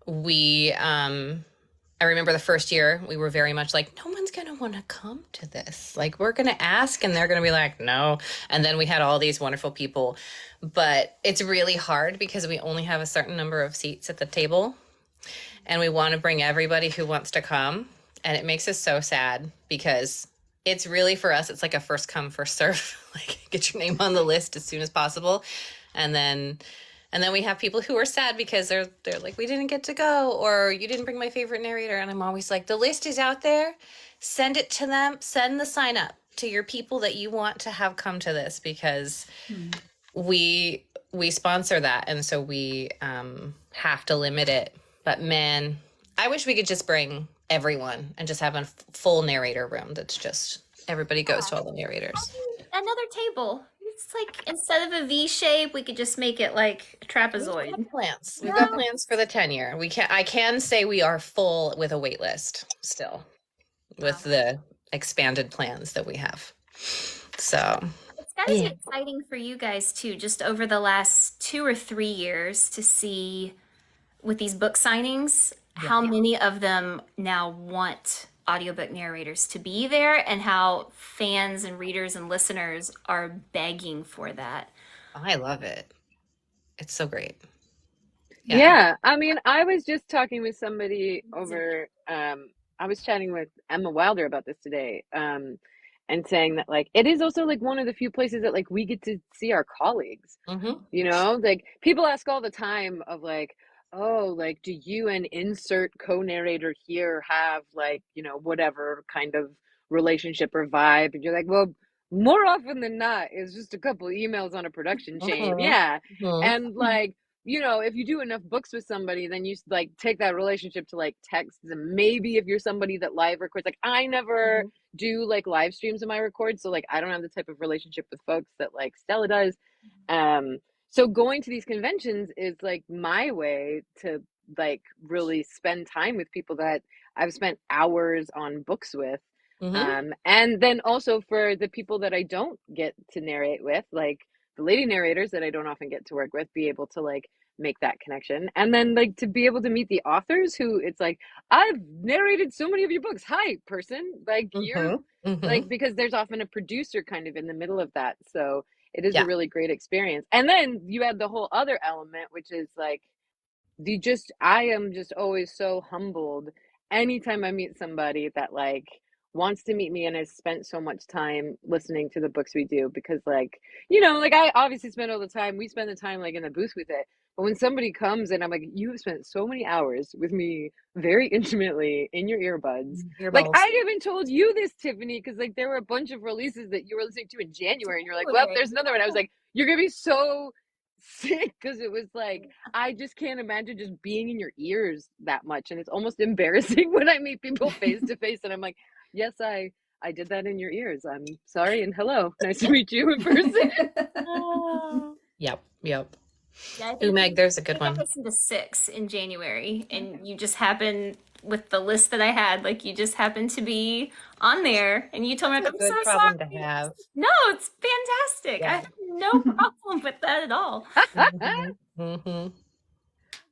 Speaker 3: we, I remember the first year we were very much like, no one's going to want to come to this. Like, we're going to ask and they're going to be like, no. And then we had all these wonderful people. But it's really hard because we only have a certain number of seats at the table. And we want to bring everybody who wants to come. And it makes us so sad because it's really, for us, it's like a first come, first serve. Like, get your name on the list as soon as possible. And then we have people who are sad because they're like, we didn't get to go, or you didn't bring my favorite narrator. And I'm always like, the list is out there. Send it to them. Send the sign up to your people that you want to have come to this, because we sponsor that. And so we have to limit it. But man, I wish we could just bring everyone and just have a full narrator room that's just everybody goes to all the narrators.
Speaker 1: Another table. It's like, instead of a V shape, we could just make it like a trapezoid.
Speaker 3: We've got plans. We've got plans for the 10-year. I can say we are full with a wait list still with the expanded plans that we have. So
Speaker 1: It's got to be exciting for you guys too, just over the last 2 or 3 years, to see with these book signings how many of them now want audiobook narrators to be there, and how fans and readers and listeners are begging for that.
Speaker 3: I love it. It's so great.
Speaker 4: Yeah. I mean, I was just talking with somebody over, I was chatting with Emma Wilder about this today, and saying that like, it is also like one of the few places that like we get to see our colleagues, you know, like people ask all the time of like, oh, like, do you and insert co-narrator here have like, you know, whatever kind of relationship or vibe? And you're like, well, more often than not, it's just a couple emails on a production chain. Yeah. And like, you know, if you do enough books with somebody, then you like take that relationship to like texts. And maybe if you're somebody that live records, like I never do like live streams of my records. So like, I don't have the type of relationship with folks that like Stella does. So going to these conventions is like my way to like really spend time with people that I've spent hours on books with. And then also for the people that I don't get to narrate with, like the lady narrators that I don't often get to work with, be able to like make that connection. And then like to be able to meet the authors who it's like, I've narrated so many of your books. Hi, person. Like you're like, because there's often a producer kind of in the middle of that. So it is a really great experience. And then you add the whole other element, which is like I am just always so humbled anytime I meet somebody that like wants to meet me and has spent so much time listening to the books we do, because like, you know, like I obviously spend all the time, we spend the time like in the booth with it. But when somebody comes and I'm like, you have spent so many hours with me very intimately in your earbuds. Like I haven't told you this, Tiffany, because like there were a bunch of releases that you were listening to in January and you're like, well, there's another one. I was like, you're gonna be so sick because it was like I just can't imagine just being in your ears that much, and it's almost embarrassing when I meet people face to face, and I'm like, yes, I did that in your ears. I'm sorry and hello, nice to meet you in person.
Speaker 3: Yep.
Speaker 1: Yeah, I
Speaker 3: Ooh,
Speaker 1: think
Speaker 3: Meg, there's a good
Speaker 1: I
Speaker 3: one.
Speaker 1: listened to 6 in January, and you just happened with the list that I had, like you just happened to be on there, and you told me, like,
Speaker 3: That's a
Speaker 1: I'm so
Speaker 3: good problem
Speaker 1: sorry.
Speaker 3: to have.
Speaker 1: No, it's fantastic. I
Speaker 3: Yeah.
Speaker 1: have no problem with that at all.
Speaker 3: Mm-hmm.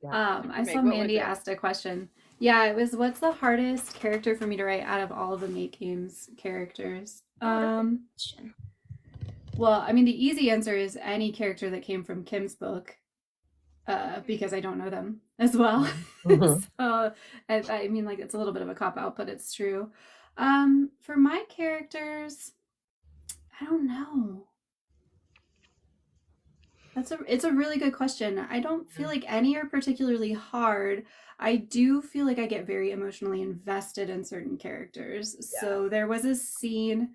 Speaker 2: I saw
Speaker 4: Meg, what was
Speaker 2: Mandy
Speaker 4: it?
Speaker 2: asked a question. Yeah, it was what's the hardest character for me to write out of all of the Make Games characters?
Speaker 1: Question.
Speaker 2: Well, I mean the easy answer is any character that came from Kim's book. Because I don't know them as well.
Speaker 3: Mhm.
Speaker 2: So I mean like it's a little bit of a cop out, but it's true. For my characters, I don't know. It's a really good question. I don't feel like any are particularly hard. I do feel like I get very emotionally invested in certain characters.
Speaker 3: Yeah.
Speaker 2: So there was a scene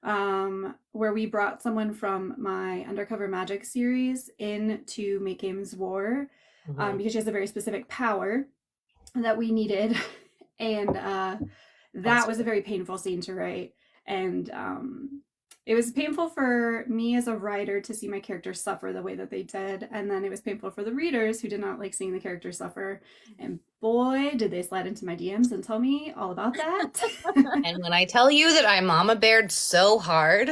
Speaker 2: where we brought someone from my Undercover Magic series in to Make Games War because she has a very specific power that we needed. And that was a very painful scene to write. And it was painful for me as a writer to see my characters suffer the way that they did. And then it was painful for the readers who did not like seeing the characters suffer. And boy, did they slide into my DMs and tell me all about that.
Speaker 3: And when I tell you that I mama beared so hard.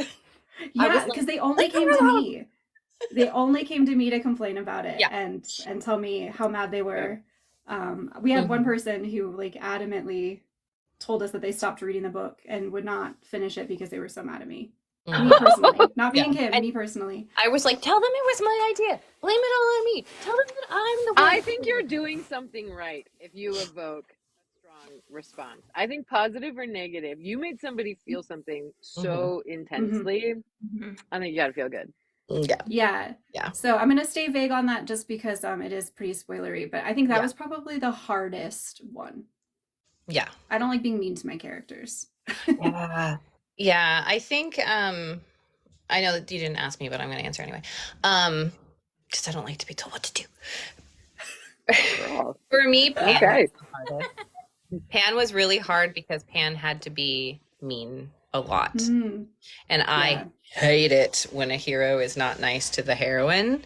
Speaker 2: Yeah, because they only came to me. They only came to me to complain about it and tell me how mad they were. We had one person who like adamantly told us that they stopped reading the book and would not finish it because they were so mad at me. Me personally, not me and Kim, me personally.
Speaker 3: I was like, tell them it was my idea. Blame it all on me. Tell them that I'm the one.
Speaker 4: I think you're doing something right if you evoke a strong response. I think positive or negative, you made somebody feel something so intensely. I think you gotta feel good.
Speaker 2: Yeah. So I'm gonna stay vague on that just because it is pretty spoilery, but I think that was probably the hardest one.
Speaker 3: Yeah.
Speaker 2: I don't like being mean to my characters.
Speaker 3: Yeah, I think I know that you didn't ask me, but I'm going to answer anyway. Because I don't like to be told what to do. For me, Pan was really hard because Pan had to be mean a lot. And I hate it when a hero is not nice to the heroine.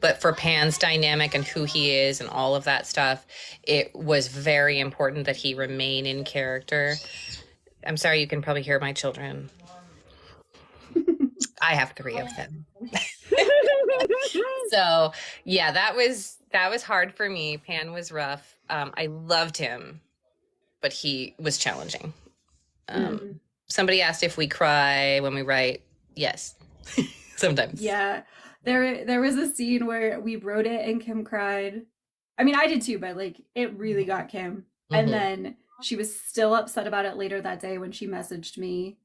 Speaker 3: But for Pan's dynamic and who he is and all of that stuff, it was very important that he remain in character. I'm sorry, you can probably hear my children. I have 3 of them. So yeah, that was hard for me. Pan was rough. I loved him, but he was challenging. Somebody asked if we cry when we write. Yes, sometimes.
Speaker 2: Yeah, there was a scene where we wrote it and Kim cried. I mean, I did too, but like it really got Kim. And then she was still upset about it later that day when she messaged me.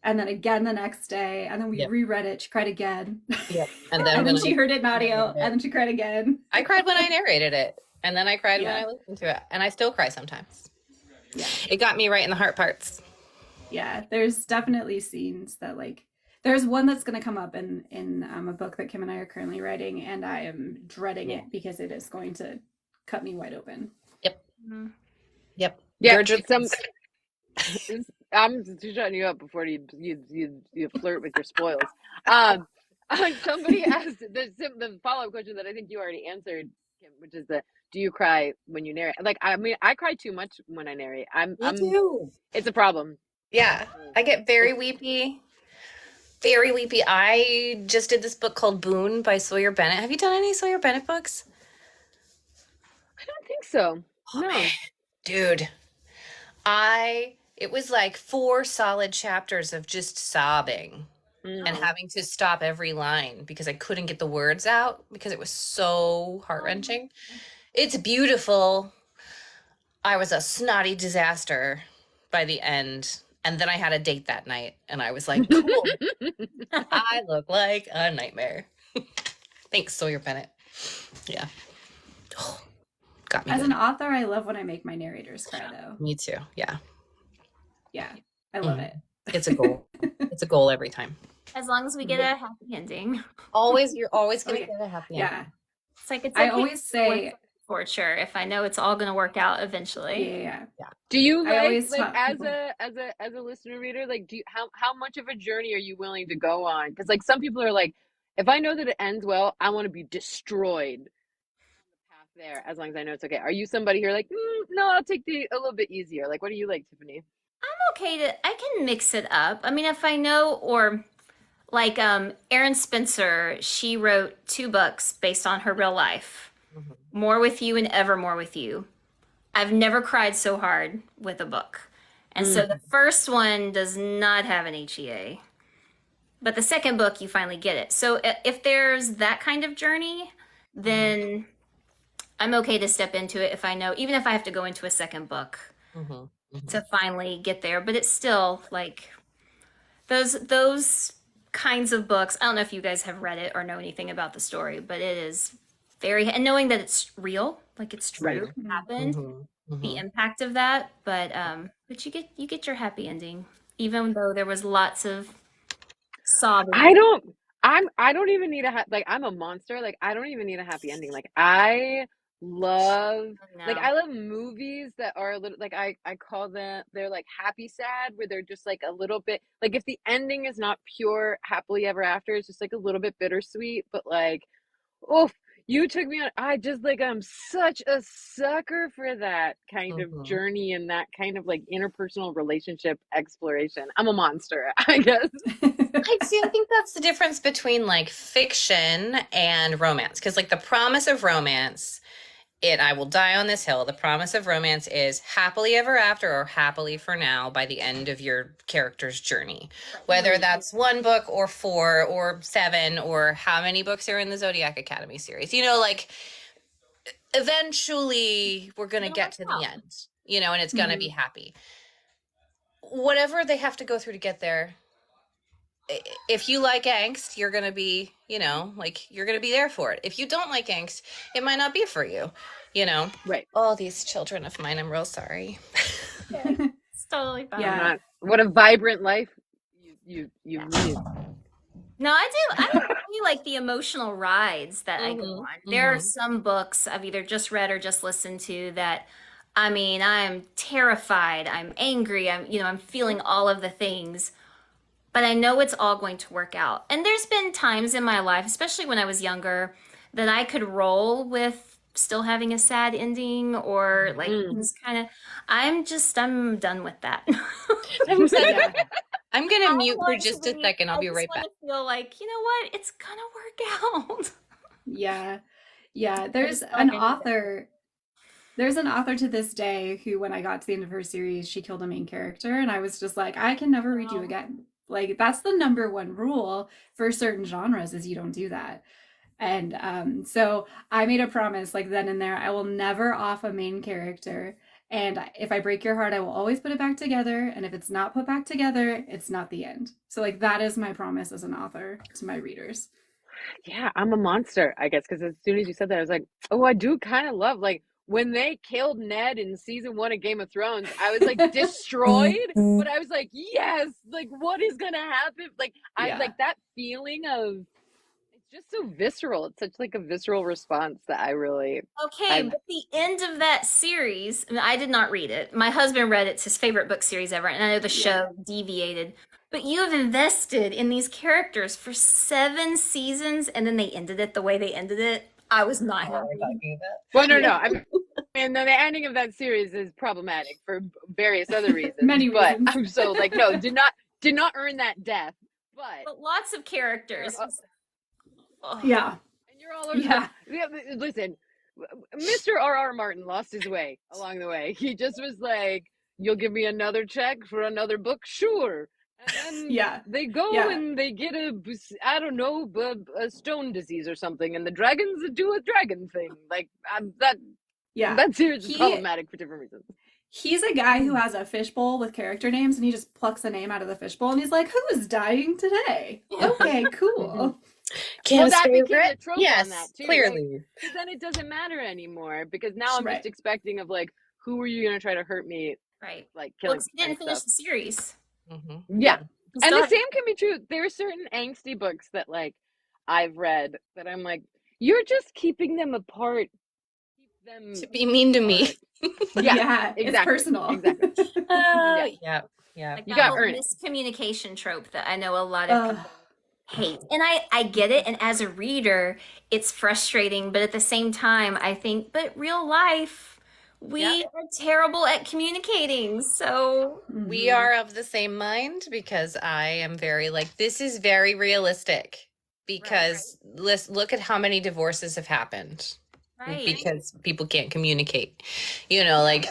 Speaker 2: And then again the next day. And then we reread it. She cried again.
Speaker 3: And then,
Speaker 2: she heard it in audio. And then she cried again.
Speaker 3: I cried when I narrated it. And then I cried when I listened to it. And I still cry sometimes. Yeah. It got me right in the heart parts.
Speaker 2: Yeah. There's definitely scenes that like, there's one that's going to come up in a book that Kim and I are currently writing. And I am dreading it because it is going to cut me wide open.
Speaker 3: Yep.
Speaker 4: Yeah, I'm shutting you up before you flirt with your spoils. Somebody asked the follow-up question that I think you already answered, Kim, which is do you cry when you narrate? Like, I mean, I cry too much when I narrate. Me
Speaker 3: too.
Speaker 4: It's a problem.
Speaker 3: Yeah, I get very weepy. Very weepy. I just did this book called Boone by Sawyer Bennett. Have you done any Sawyer Bennett books?
Speaker 4: I don't think so. No.
Speaker 3: Man. Dude. It was like 4 solid chapters of just sobbing and having to stop every line because I couldn't get the words out because it was so heart-wrenching. It's beautiful. I was a snotty disaster by the end. And then I had a date that night and I was like, cool. I look like a nightmare. Thanks, Sawyer Bennett. Yeah. Oh, got me.
Speaker 2: As an author, I love when I make my narrators cry though.
Speaker 3: Me too. Yeah.
Speaker 2: Yeah. I love it.
Speaker 3: It's a goal. It's a goal every time.
Speaker 1: As long as we get a happy ending.
Speaker 3: You're always gonna get a happy ending.
Speaker 2: Yeah.
Speaker 1: It's
Speaker 2: I
Speaker 1: okay
Speaker 2: always say
Speaker 1: torture if I know it's all gonna work out eventually.
Speaker 2: yeah.
Speaker 4: Do you
Speaker 2: I
Speaker 4: like
Speaker 2: always
Speaker 4: like
Speaker 2: tell
Speaker 4: as
Speaker 2: people,
Speaker 4: a listener reader, like do you how much of a journey are you willing to go on? Because like some people are like, if I know that it ends well, I want to be destroyed on the path there as long as I know it's okay. Are you somebody who're like, no, I'll take the a little bit easier? Like, what do you like, Tiffany?
Speaker 1: I can mix it up. I mean, if I know, or like Erin Spencer, she wrote 2 books based on her real life. More with You and Evermore with You. I've never cried so hard with a book. And so the first one does not have an HEA. But the second book, you finally get it. So if there's that kind of journey, then I'm okay to step into it if I know, even if I have to go into a second book to finally get there. But it's still like those kinds of books. I don't know if you guys have read it or know anything about the story, but it is very, and knowing that it's real, like it's true, it happened, the impact of that. But you get your happy ending, even though there was lots of sobbing.
Speaker 4: I don't even need like I'm a monster. Like I don't even need a happy ending. Like I love like I love movies that are a little like I call them they're like happy sad where they're just like a little bit like if the ending is not pure happily ever after, it's just like a little bit bittersweet, but like oof, you took me on. I just like I'm such a sucker for that kind of journey and that kind of like interpersonal relationship exploration. I'm a monster, I guess.
Speaker 3: I think that's the difference between like fiction and romance. Because like the promise of romance, I will die on this hill. The promise of romance is happily ever after or happily for now by the end of your character's journey. Whether that's 1 book or 4 or 7 or how many books are in the Zodiac Academy series. You know, like eventually we're going to get to the end, you know, and it's going to be happy. Whatever they have to go through to get there, if you like angst, you're going to be, you know, like you're going to be there for it. If you don't like angst, it might not be for you, you know?
Speaker 4: Right.
Speaker 3: Oh, these children of mine, I'm real sorry.
Speaker 1: It's totally fine.
Speaker 2: Yeah.
Speaker 4: What a vibrant life you lead.
Speaker 1: No, I really like the emotional rides that I go on. There are some books I've either just read or just listened to that, I mean, I'm terrified, I'm angry, I'm feeling all of the things, but I know it's all going to work out. And there's been times in my life, especially when I was younger, that I could roll with still having a sad ending or like things kind of, I'm done with that.
Speaker 3: I'm going to mute for just a second. I'll be right back.
Speaker 1: I just want to feel like, you know what? It's going to work out.
Speaker 2: Yeah. Yeah. There's an author to this day who, when I got to the end of her series, she killed a main character. And I was just like, I can never read you again. Like, that's the number one rule for certain genres is you don't do that. And so I made a promise like then and there, I will never off a main character. And if I break your heart, I will always put it back together. And if it's not put back together, it's not the end. So like that is my promise as an author to my readers.
Speaker 4: Yeah, I'm a monster, I guess, because as soon as you said that, I was like, oh, I do kind of love like when they killed Ned in season 1 of Game of Thrones, I was like destroyed, but I was like, yes, like what is gonna happen? Like I like that feeling of it's just so visceral. It's such like a visceral response that I really
Speaker 1: but the end of that series, I mean, I did not read it. My husband read it. It's his favorite book series ever, and I know the show deviated. But you have invested in these characters for 7 seasons, and then they ended it the way they ended it. I was not happy.
Speaker 4: Well, no. I mean, the ending of that series is problematic for various other reasons.
Speaker 2: Many reasons.
Speaker 4: But I'm so like, no, did not earn that death.
Speaker 1: But lots of characters.
Speaker 2: Yeah.
Speaker 4: And you're all over. Yeah. Listen, Mr. R.R. Martin lost his way along the way. He just was like, "You'll give me another check for another book, sure." And then they go and they get a stone disease or something, and the dragons do a dragon thing. Like that series is problematic for different reasons.
Speaker 2: He's a guy who has a fishbowl with character names, and he just plucks a name out of the fishbowl, and he's like, "Who is dying today?" Okay, cool.
Speaker 4: Well, that became a trope on that too.
Speaker 3: Clearly.
Speaker 4: Because then it doesn't matter anymore. Because now I'm just expecting of like, who are you gonna try to hurt me?
Speaker 1: Right.
Speaker 4: Like killing.
Speaker 1: You didn't finish the series.
Speaker 4: Yeah. And the same can be true. There are certain angsty books that like I've read that I'm like, you're just keeping them apart. Keep them
Speaker 3: To be mean to me.
Speaker 2: Yeah,
Speaker 4: exactly.
Speaker 2: it's personal.
Speaker 4: Exactly.
Speaker 3: Yeah.
Speaker 1: Like
Speaker 4: You
Speaker 1: that
Speaker 4: got
Speaker 1: whole
Speaker 4: earn it.
Speaker 1: miscommunication trope that I know a lot of people hate. And I get it. And as a reader, it's frustrating. But at the same time, I think, but real life, we are terrible at communicating. So
Speaker 3: we are of the same mind, because I am very like, this is very realistic, because let's look at how many divorces have happened.
Speaker 1: Right.
Speaker 3: Because people can't communicate, you know, like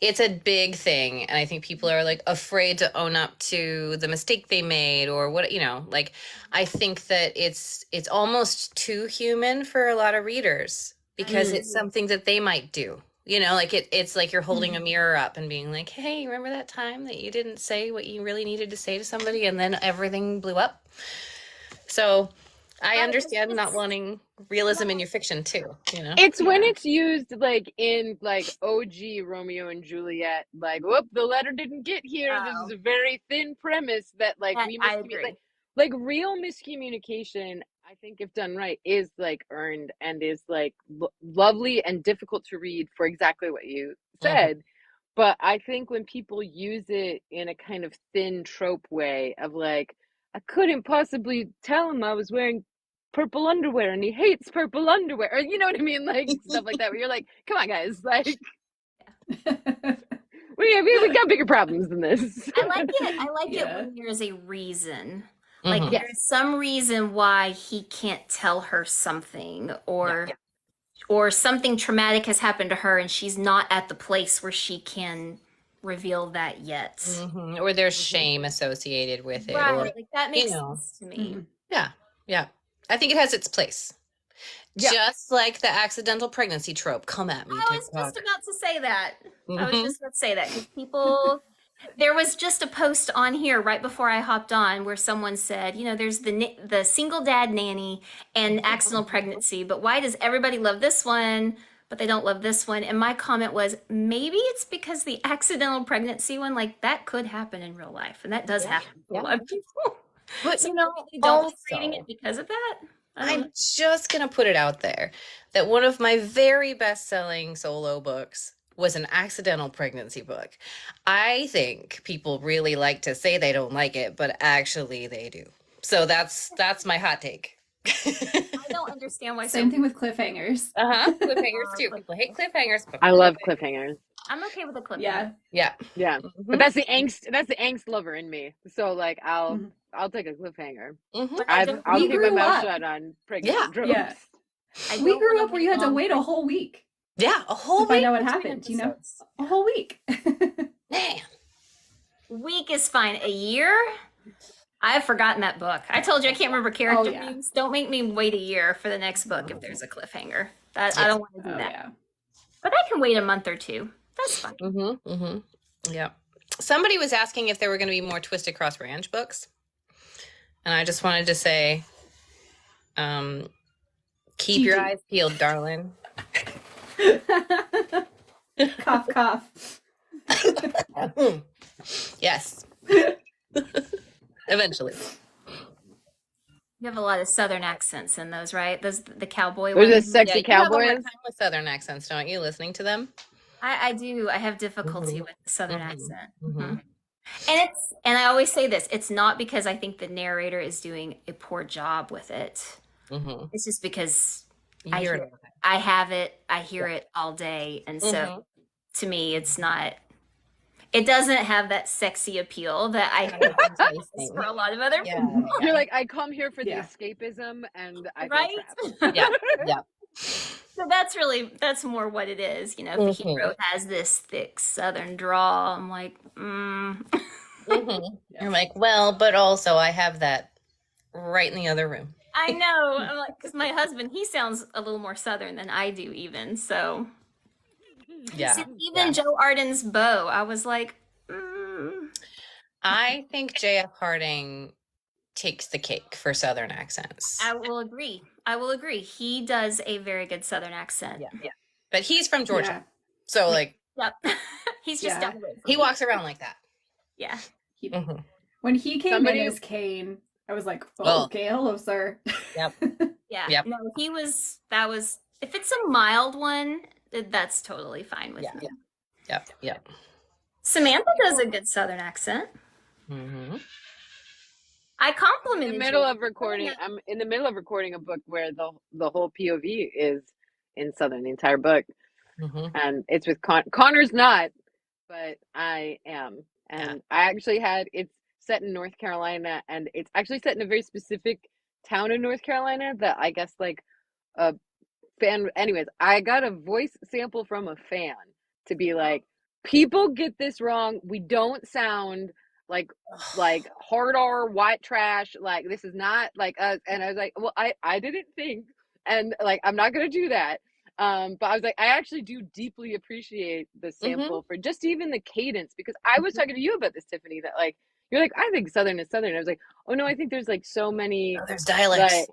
Speaker 3: it's a big thing. And I think people are like afraid to own up to the mistake they made, or what, you know, like I think that it's almost too human for a lot of readers, because it's something that they might do, you know, like it's like you're holding a mirror up and being like, hey, remember that time that you didn't say what you really needed to say to somebody and then everything blew up? So I understand not wanting realism in your fiction too, you know.
Speaker 4: It's when it's used like in like OG Romeo and Juliet, like, whoop, the letter didn't get here. This is a very thin premise that like we
Speaker 1: I agree.
Speaker 4: like real miscommunication, I think if done right, is like earned and is like lovely and difficult to read for exactly what you said. But I think when people use it in a kind of thin trope way of like, I couldn't possibly tell him I was wearing purple underwear and he hates purple underwear, or you know what I mean, like stuff like that, where you're like, come on guys, like we got bigger problems than this.
Speaker 1: I like it when there's a reason. Like there's some reason why he can't tell her something, or something traumatic has happened to her and she's not at the place where she can reveal that yet.
Speaker 3: Or there's shame associated with it.
Speaker 1: Right,
Speaker 3: or,
Speaker 1: like that makes sense to me.
Speaker 3: Yeah. I think it has its place. Just like the accidental pregnancy trope. Come at me.
Speaker 1: I was just about to say that. Because people, there was just a post on here right before I hopped on where someone said, you know, there's the single dad nanny and accidental pregnancy, but why does everybody love this one, but they don't love this one? And my comment was, maybe it's because the accidental pregnancy one, like that could happen in real life, and that does happen to a lot of people.
Speaker 3: But
Speaker 1: so, you know, we don't reading it because of that.
Speaker 3: I'm just going to put it out there that one of my very best-selling solo books was an accidental pregnancy book. I think people really like to say they don't like it, but actually they do. So that's my hot take.
Speaker 1: I don't understand why.
Speaker 2: Same thing with cliffhangers.
Speaker 3: Cliffhangers too. People hate cliffhangers. But
Speaker 4: I love cliffhangers.
Speaker 1: I'm okay with a cliffhanger.
Speaker 4: Yeah. But that's the angst lover in me. So like I'll take a cliffhanger. I'll keep my mouth shut on pregnant tropes.
Speaker 2: Yeah. We grew up where you had to wait a whole week.
Speaker 3: Yeah, a whole week.
Speaker 2: To find out what happened, you know? A whole week.
Speaker 3: Man.
Speaker 1: Week is fine. A year? I've forgotten that book. I told you I can't remember character names. Don't make me wait a year for the next book if there's a cliffhanger. I don't want to do that. Yeah. But I can wait a month or two. That's fine.
Speaker 3: Yeah. Somebody was asking if there were going to be more Twisted Cross Ranch books. And I just wanted to say, keep your eyes peeled, darling.
Speaker 2: Cough, cough.
Speaker 3: Yes. Eventually.
Speaker 1: You have a lot of Southern accents in those, right? Those the cowboy
Speaker 4: ones.
Speaker 1: There's
Speaker 4: the sexy cowboys.
Speaker 3: You have a hard time with Southern accents, don't you? Listening to them.
Speaker 1: I do. I have difficulty with the Southern accent. And I always say this. It's not because I think the narrator is doing a poor job with it. It's just because I have it. I hear it all day, and so to me, it's not. It doesn't have that sexy appeal that I have for a lot of other people.
Speaker 4: You're like, I come here for the escapism, and I feel
Speaker 3: trapped.
Speaker 1: So that's more what it is. You know, if the hero has this thick Southern drawl, I'm like,
Speaker 3: You're like, well, but also I have that right in the other room.
Speaker 1: I know. I'm like, because my husband, he sounds a little more Southern than I do, even. So, even Joe Arden's Beau, I was like,
Speaker 3: I think J.F. Harding takes the cake for Southern accents.
Speaker 1: I will agree. He does a very good Southern accent.
Speaker 3: Yeah. But he's from Georgia. So, like,
Speaker 1: he's just down the road.
Speaker 3: He walks around like that.
Speaker 1: Yeah.
Speaker 2: When he came
Speaker 4: Somebody-
Speaker 2: in as Kane, I was like, oh, okay, hello, sir.
Speaker 3: Yep.
Speaker 1: Yeah.
Speaker 3: Yep.
Speaker 1: No, that was, if it's a mild one, that's totally fine with me.
Speaker 3: Yep.
Speaker 1: Samantha does a good Southern accent.
Speaker 3: Mm-hmm.
Speaker 1: I
Speaker 4: I'm
Speaker 1: complimented
Speaker 4: in the middle
Speaker 1: you.
Speaker 4: of recording. I'm in the middle of recording a book where the whole POV is in Southern, the entire book,
Speaker 3: Mm-hmm.
Speaker 4: and it's with Connor's not, but I am, and I actually it's set in North Carolina, and it's actually set in a very specific town in North Carolina that I guess like a fan. Anyways, I got a voice sample from a fan to be like, people get this wrong. We don't sound like hard R white trash. Like this is not like us. And I was like, well, I didn't think, and like I'm not gonna do that. But I was like, I actually do deeply appreciate the sample for just even the cadence, because I was talking to you about this, Tiffany, that like you're like, I think Southern is Southern. I was like, oh no, I think there's like so many
Speaker 3: There's dialects.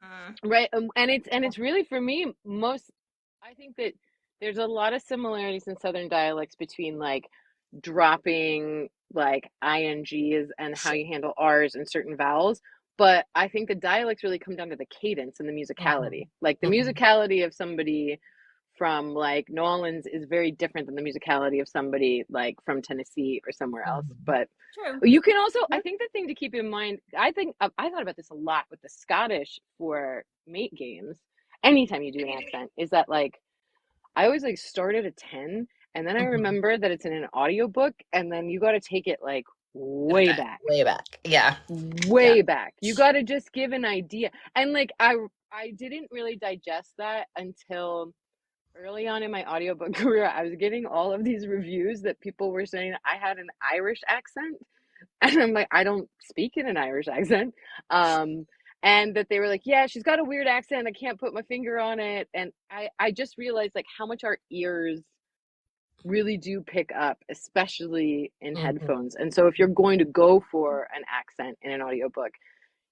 Speaker 4: like, right, and it's really for me I think that there's a lot of similarities in Southern dialects between like dropping like ings and how you handle r's and certain vowels, but I think the dialects really come down to the cadence and the musicality. Like the musicality of somebody from like New Orleans is very different than the musicality of somebody like from Tennessee or somewhere else. But
Speaker 1: True.
Speaker 4: you can also, I think the thing to keep in mind, I thought about this a lot with the Scottish for mate games. Anytime you do an accent, is that like I always like start at a 10, and then I remember that it's in an audiobook, and then you got to take it like way back.
Speaker 3: Yeah.
Speaker 4: Way back. You got to just give an idea. And like I didn't really digest that until early on in my audiobook career. I was getting all of these reviews that people were saying I had an Irish accent. And I'm like, I don't speak in an Irish accent. And that they were like, yeah, she's got a weird accent. I can't put my finger on it. And I just realized like how much our ears really do pick up, especially in headphones. And so if you're going to go for an accent in an audiobook,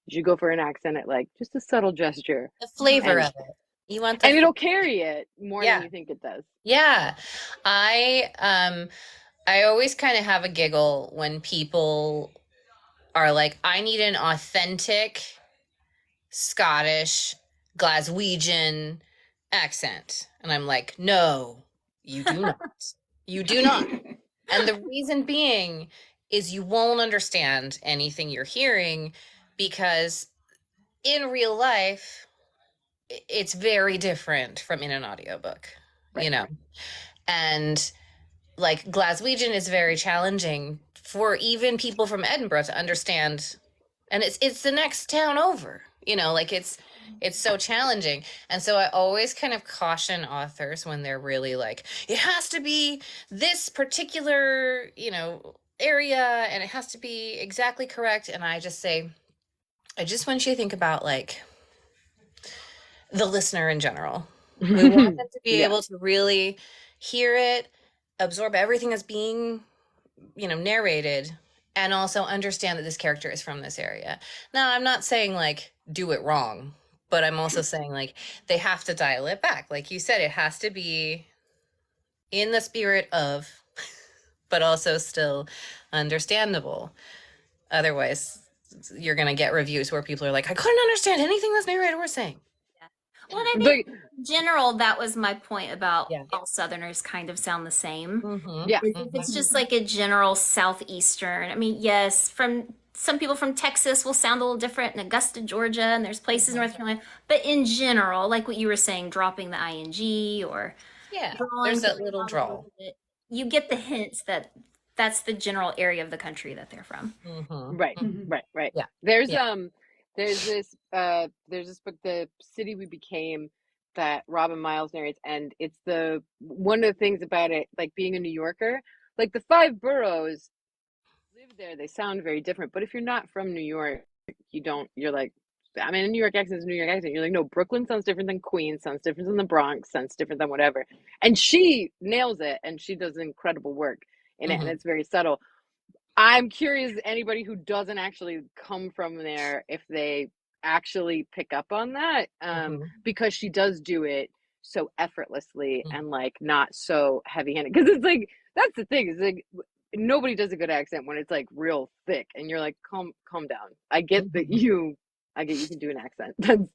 Speaker 4: you should go for an accent at like just a subtle gesture.
Speaker 3: The flavor of it. You want the
Speaker 4: and it'll carry it more than you think it does.
Speaker 3: Yeah. I always kind of have a giggle when people are like, I need an authentic Scottish, Glaswegian accent. And I'm like, no, you do not. You do not. And the reason being is you won't understand anything you're hearing, because in real life, it's very different from in an audiobook, you know? And like Glaswegian is very challenging for even people from Edinburgh to understand, and it's the next town over, you know, like it's so challenging. And so I always kind of caution authors when they're really like, it has to be this particular, you know, area, and it has to be exactly correct. And I just say, I just want you to think about like the listener in general. We want them to be able to really hear it, absorb everything that's being, you know, narrated, and also understand that this character is from this area. Now, I'm not saying like do it wrong, but I'm also saying like they have to dial it back. Like you said, it has to be in the spirit of, but also still understandable. Otherwise, you're going to get reviews where people are like, I couldn't understand anything this narrator was saying.
Speaker 1: Well, I think in general, that was my point about all Southerners kind of sound the same. If it's just like a general Southeastern, I mean, yes, from some people from Texas will sound a little different in Augusta, Georgia, and there's places in North Carolina. But in general, like what you were saying, dropping the ing or
Speaker 3: there's that little draw.
Speaker 1: You get the hints that that's the general area of the country that they're from.
Speaker 4: Right. Yeah. There's this book, The City We Became, that Robin Miles narrates, and it's one of the things about it, like being a New Yorker, like the 5 boroughs live there, they sound very different. But if you're not from New York, you're like, I mean, a New York accent is a New York accent. You're like, no, Brooklyn sounds different than Queens, sounds different than the Bronx, sounds different than whatever. And she nails it, and she does incredible work in it, and it's very subtle. I'm curious, anybody who doesn't actually come from there, if they actually pick up on that, because she does do it so effortlessly and like not so heavy-handed. Because it's like, that's the thing, is like nobody does a good accent when it's like real thick and you're like, calm down. I get that you can do an accent.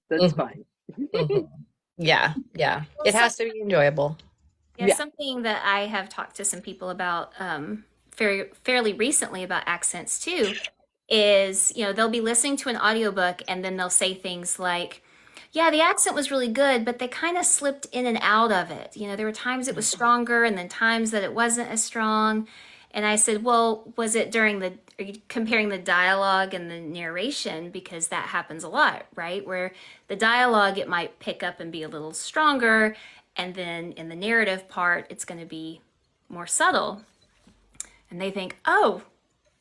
Speaker 4: That's fine.
Speaker 3: Yeah. It has to be enjoyable.
Speaker 1: Yeah, something that I have talked to some people about fairly recently about accents too is, they'll be listening to an audiobook and then they'll say things like, yeah, the accent was really good, but they kind of slipped in and out of it. There were times it was stronger and then times that it wasn't as strong. And I said, well, was it are you comparing the dialogue and the narration? Because that happens a lot, right? Where the dialogue, it might pick up and be a little stronger. And then in the narrative part, it's going to be more subtle. And they think, oh,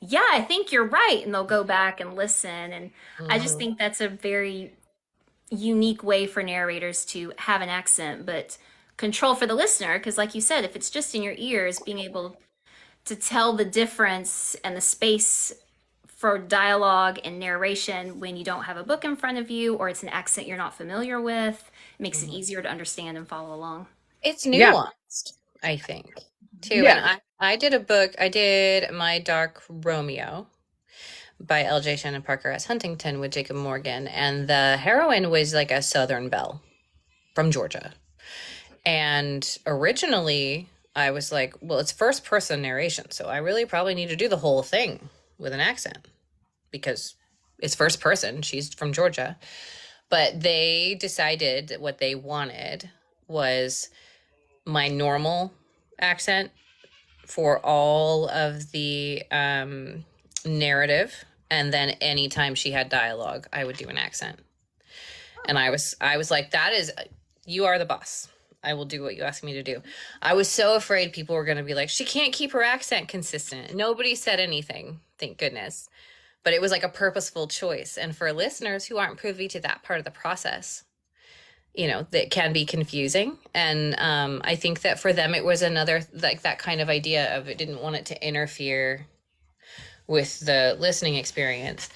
Speaker 1: yeah, I think you're right. And they'll go back and listen. And I just think that's a very unique way for narrators to have an accent, but control for the listener. Because like you said, if it's just in your ears, being able to tell the difference and the space for dialogue and narration when you don't have a book in front of you or it's an accent you're not familiar with, it makes it easier to understand and follow along.
Speaker 3: It's nuanced, I think, too. Yeah. And I did My Dark Romeo by L.J. Shannon Parker S. Huntington with Jacob Morgan, and the heroine was like a Southern belle from Georgia. And originally I was like, well, it's first person narration, so I really probably need to do the whole thing with an accent because it's first person. She's from Georgia. But they decided that what they wanted was my normal accent for all of the narrative. And then anytime she had dialogue, I would do an accent. And I was like, you are the boss. I will do what you ask me to do. I was so afraid people were going to be like, she can't keep her accent consistent. Nobody said anything, thank goodness. But it was like a purposeful choice. And for listeners who aren't privy to that part of the process, that can be confusing. And I think that for them, it was another, like that kind of idea of it didn't want it to interfere with the listening experience.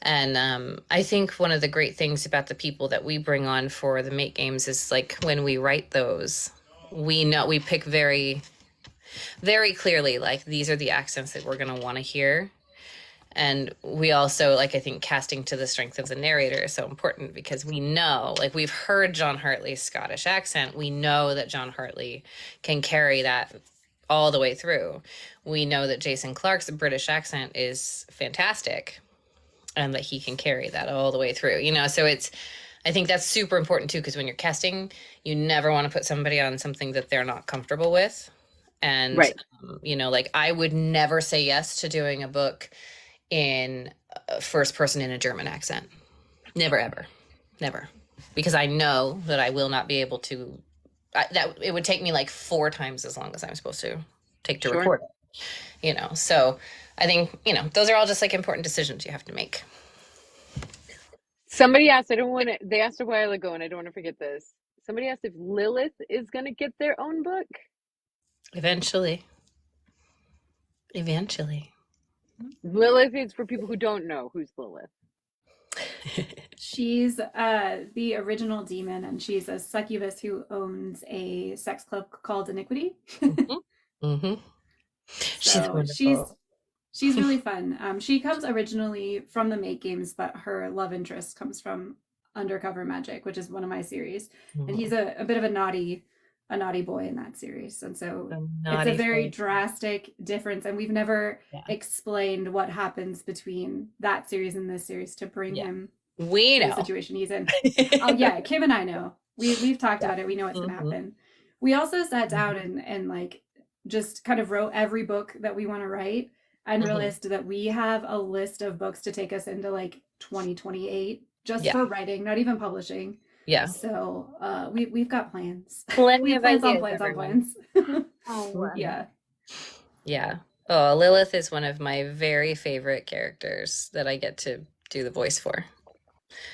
Speaker 3: And I think one of the great things about the people that we bring on for the Make Games is like when we write those, we pick very, very clearly, like these are the accents that we're going to want to hear. And we also, like, I think casting to the strength of the narrator is so important because we know, like, we've heard John Hartley's Scottish accent. We know that John Hartley can carry that all the way through. We know that Jason Clarke's British accent is fantastic and that he can carry that all the way through, so I think that's super important too, because when you're casting, you never want to put somebody on something that they're not comfortable with. And,
Speaker 4: right.
Speaker 3: Like I would never say yes to doing a book in first person in a German accent. Never, ever, never. Because I know that I will not be able to, that it would take me like 4 times as long as I'm supposed to take to record it, so I think, those are all just like important decisions you have to make.
Speaker 4: Somebody asked, they asked a while ago, and I don't want to forget this. Somebody asked if Lilith is going to get their own book.
Speaker 3: Eventually.
Speaker 4: Lilith is, for people who don't know, who's Lilith?
Speaker 2: She's the original demon, and she's a succubus who owns a sex club called Iniquity.
Speaker 3: Mm-hmm.
Speaker 2: So she's really fun. She comes originally from the Make Games, but her love interest comes from Undercover Magic, which is one of my series. Mm-hmm. And he's a bit of a naughty boy in that series. And so it's a very drastic difference. And we've never explained what happens between that series and this series to bring him to the situation he's in. Oh yeah, Kim and I know. We've talked about it. We know what's gonna happen. We also sat down and like just kind of wrote every book that we want to write and realized that we have a list of books to take us into like 2028 just for writing, not even publishing. Yeah. So we've got plans.
Speaker 3: Plenty of ideas.
Speaker 2: On plans.
Speaker 4: Oh
Speaker 2: yeah.
Speaker 3: Yeah. Oh, Lilith is one of my very favorite characters that I get to do the voice for.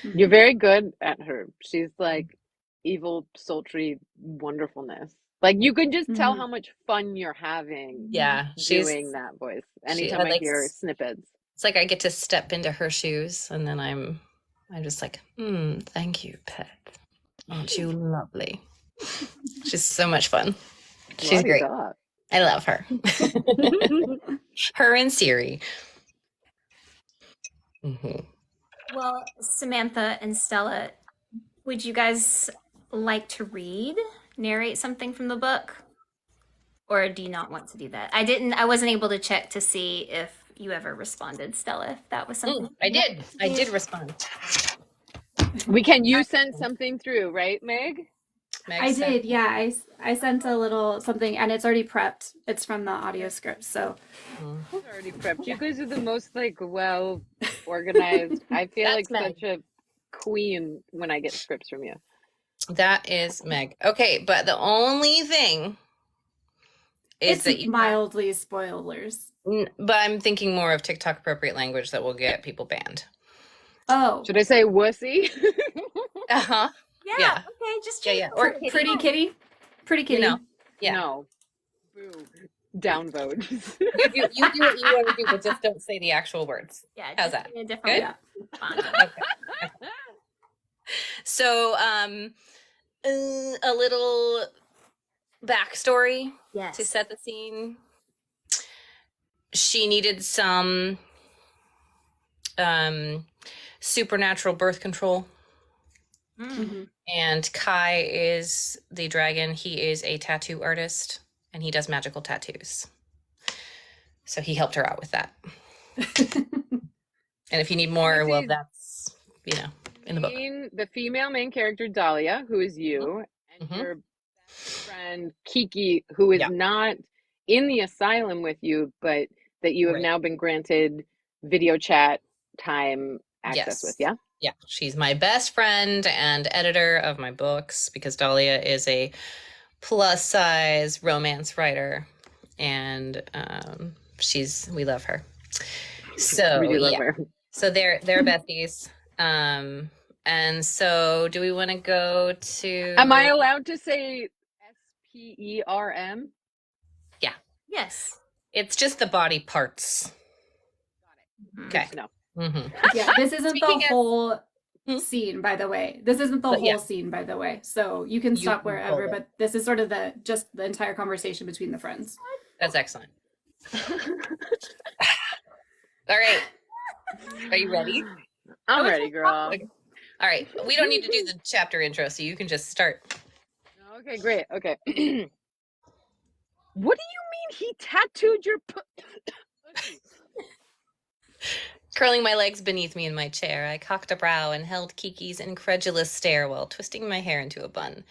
Speaker 4: You're very good at her. She's like evil, sultry wonderfulness. Like you can just tell how much fun you're having.
Speaker 3: Yeah,
Speaker 4: doing that voice. Anytime I hear snippets,
Speaker 3: it's like I get to step into her shoes, and then I'm just like, thank you, pet. Aren't you lovely? She's so much fun. She's great. I love her. Her and Siri. Mm-hmm.
Speaker 1: Well, Samantha and Stella, would you guys like to narrate something from the book? Or do you not want to do that? I wasn't able to check to see if you ever responded, Stella, if that was something.
Speaker 3: I did respond.
Speaker 4: Can you send something through, right, Meg?
Speaker 2: I did, yeah. I sent a little something, and it's already prepped. It's from the audio script, so
Speaker 4: It's already prepped. You guys are the most well organized. I feel like
Speaker 3: Meg.
Speaker 4: such a queen when I get scripts from you.
Speaker 3: That is Meg. Okay, but the only thing is
Speaker 2: it's
Speaker 3: that
Speaker 2: mildly spoilers.
Speaker 3: But I'm thinking more of TikTok appropriate language that will get people banned.
Speaker 2: Oh,
Speaker 4: should I say wussy?
Speaker 3: Uh-huh.
Speaker 1: Yeah. Okay. Just
Speaker 3: Or
Speaker 2: pretty kitty. Pretty kitty.
Speaker 3: Yeah.
Speaker 4: No. Boo. Downvote.
Speaker 3: You do what you want to do, but just don't say the actual words.
Speaker 1: Yeah.
Speaker 3: How's that?
Speaker 1: In a different
Speaker 2: Yeah.
Speaker 3: Okay. So, a little backstory to set the scene. She needed some supernatural birth control.
Speaker 2: Mm-hmm.
Speaker 3: And Kai is the dragon. He is a tattoo artist, and he does magical tattoos. So he helped her out with that. And if you need more, well, that's, in the book.
Speaker 4: The female main character, Dahlia, who is you, and your best friend, Kiki, who is not in the asylum with you, but that you have now been granted video chat time access with, yeah?
Speaker 3: Yeah, she's my best friend and editor of my books because Dahlia is a plus-size romance writer, and we love her. So
Speaker 4: we do love her.
Speaker 3: So they're besties. And so do we want to go to?
Speaker 4: Am I allowed to say SPERM?
Speaker 3: Yeah.
Speaker 1: Yes.
Speaker 3: It's just the body parts.
Speaker 4: Got it.
Speaker 3: Okay.
Speaker 4: No.
Speaker 3: Mm-hmm.
Speaker 2: Yeah, this isn't the whole scene, by the way. This isn't the whole scene, by the way. So you can stop wherever, but this is sort of the entire conversation between the friends.
Speaker 3: That's excellent. All right. Are you ready?
Speaker 4: I'm ready, girl.
Speaker 3: Okay. All right. We don't need to do the chapter intro, so you can just start.
Speaker 4: Okay, great. Okay. What do you mean he tattooed your
Speaker 3: Curling my legs beneath me in my chair, I cocked a brow and held Kiki's incredulous stare while twisting my hair into a bun.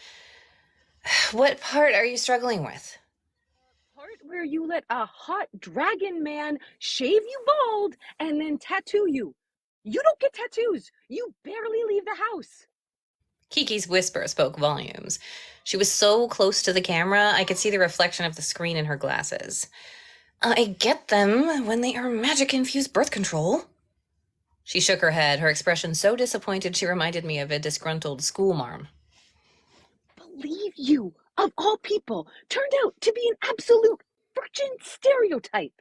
Speaker 3: What part are you struggling with?
Speaker 4: Part where you let a hot dragon man shave you bald and then tattoo you. You don't get tattoos. You barely leave the house.
Speaker 3: Kiki's whisper spoke volumes. She was so close to the camera, I could see the reflection of the screen in her glasses. I get them when they are magic-infused birth control. She shook her head, her expression so disappointed she reminded me of a disgruntled schoolmarm.
Speaker 4: Believe you, of all people, turned out to be an absolute virgin stereotype.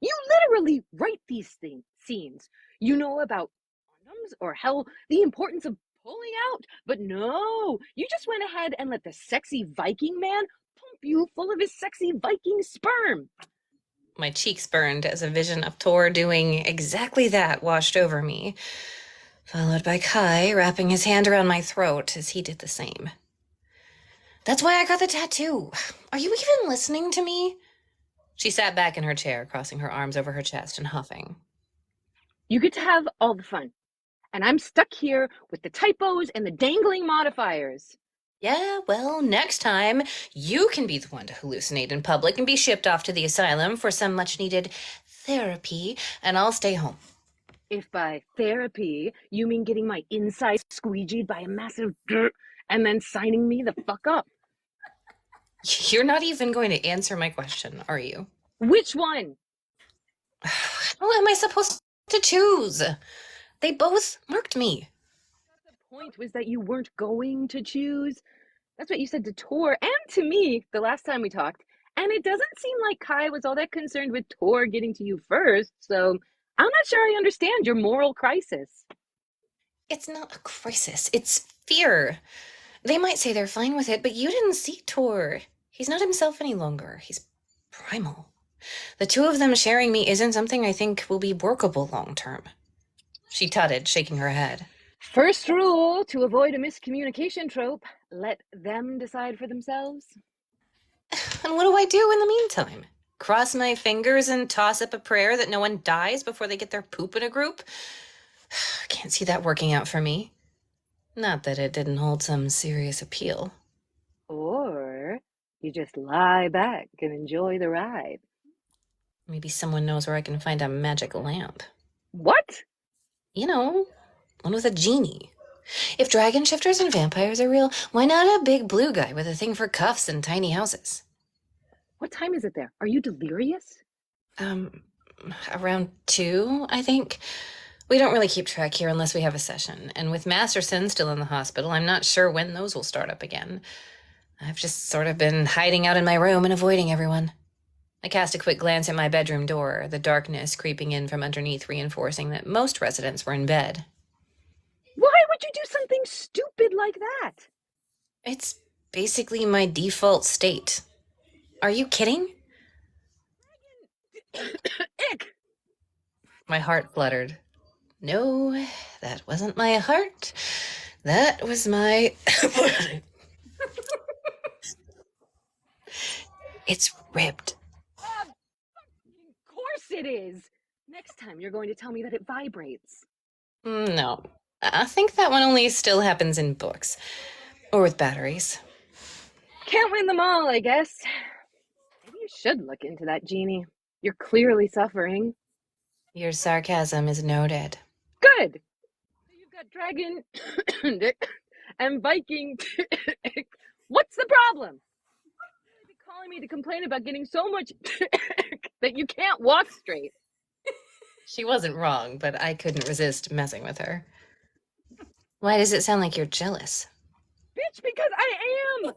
Speaker 4: You literally write these scenes. You know about condoms or hell, the importance of pulling out, but no, you just went ahead and let the sexy Viking man pump you full of his sexy Viking sperm.
Speaker 3: My cheeks burned as a vision of Tor doing exactly that washed over me, followed by Kai wrapping his hand around my throat as he did the same. That's why I got the tattoo. Are you even listening to me? She sat back in her chair, crossing her arms over her chest and huffing.
Speaker 4: You get to have all the fun, and I'm stuck here with the typos and the dangling modifiers.
Speaker 3: Yeah, well, next time, you can be the one to hallucinate in public and be shipped off to the asylum for some much-needed therapy, and I'll stay home.
Speaker 4: If by therapy, you mean getting my insides squeegeed by a massive dirt and then signing me the fuck up.
Speaker 3: You're not even going to answer my question, are you?
Speaker 4: Which one?
Speaker 3: How am I supposed to choose? They both marked me.
Speaker 4: The point was that you weren't going to choose. That's what you said to Tor and to me the last time we talked. And it doesn't seem like Kai was all that concerned with Tor getting to you first, so I'm not sure I understand your moral crisis.
Speaker 3: It's not a crisis, it's fear. They might say they're fine with it, but you didn't see Tor. He's not himself any longer. He's primal. The two of them sharing me isn't something I think will be workable long term. She tutted, shaking her head.
Speaker 4: First rule to avoid a miscommunication trope, let them decide for themselves.
Speaker 3: And what do I do in the meantime? Cross my fingers and toss up a prayer that no one dies before they get their poop in a group? Can't see that working out for me. Not that it didn't hold some serious appeal.
Speaker 4: Or you just lie back and enjoy the ride.
Speaker 3: Maybe someone knows where I can find a magic lamp.
Speaker 4: What?
Speaker 3: You know, one with a genie. If dragon shifters and vampires are real, why not a big blue guy with a thing for cuffs and tiny houses?
Speaker 4: What time is it there? Are you delirious?
Speaker 3: Around 2, I think. We don't really keep track here unless we have a session, and with Masterson still in the hospital, I'm not sure when those will start up again. I've just sort of been hiding out in my room and avoiding everyone. I cast a quick glance at my bedroom door, the darkness creeping in from underneath, reinforcing that most residents were in bed.
Speaker 4: Why would you do something stupid like that?
Speaker 3: It's basically my default state. Are you kidding?
Speaker 4: Ick!
Speaker 3: My heart fluttered. No, that wasn't my heart. That was my... It's ribbed.
Speaker 4: Of course it is. Next time you're going to tell me that it vibrates.
Speaker 3: No. I think that one only still happens in books. Or with batteries.
Speaker 4: Can't win them all, I guess. Maybe you should look into that, Jeannie. You're clearly suffering.
Speaker 3: Your sarcasm is noted.
Speaker 4: Good. You've got dragon and Viking. What's the problem? You'd be calling me to complain about getting so much that you can't walk straight.
Speaker 3: She wasn't wrong, but I couldn't resist messing with her. Why does it sound like you're jealous?
Speaker 4: Bitch, because I am!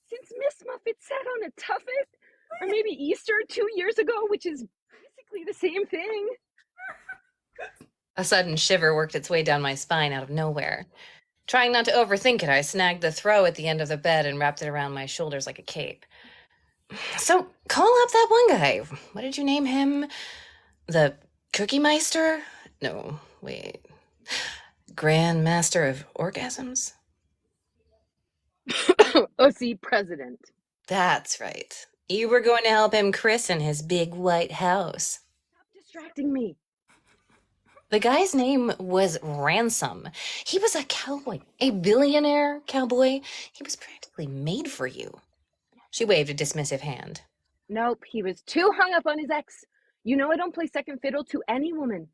Speaker 4: Since Miss Muffet sat on a tuffet, or maybe Easter 2 years ago, which is basically the same thing.
Speaker 3: A sudden shiver worked its way down my spine out of nowhere. Trying not to overthink it, I snagged the throw at the end of the bed and wrapped it around my shoulders like a cape. So, call up that one guy. What did you name him? The Cookie Meister? No, wait. Grand Master of Orgasms?
Speaker 4: OC President.
Speaker 3: That's right. You were going to help him christen his big white house.
Speaker 4: Stop distracting me.
Speaker 3: The guy's name was Ransom. He was a cowboy, a billionaire cowboy. He was practically made for you. She waved a dismissive hand.
Speaker 4: Nope, he was too hung up on his ex. You know I don't play second fiddle to any woman.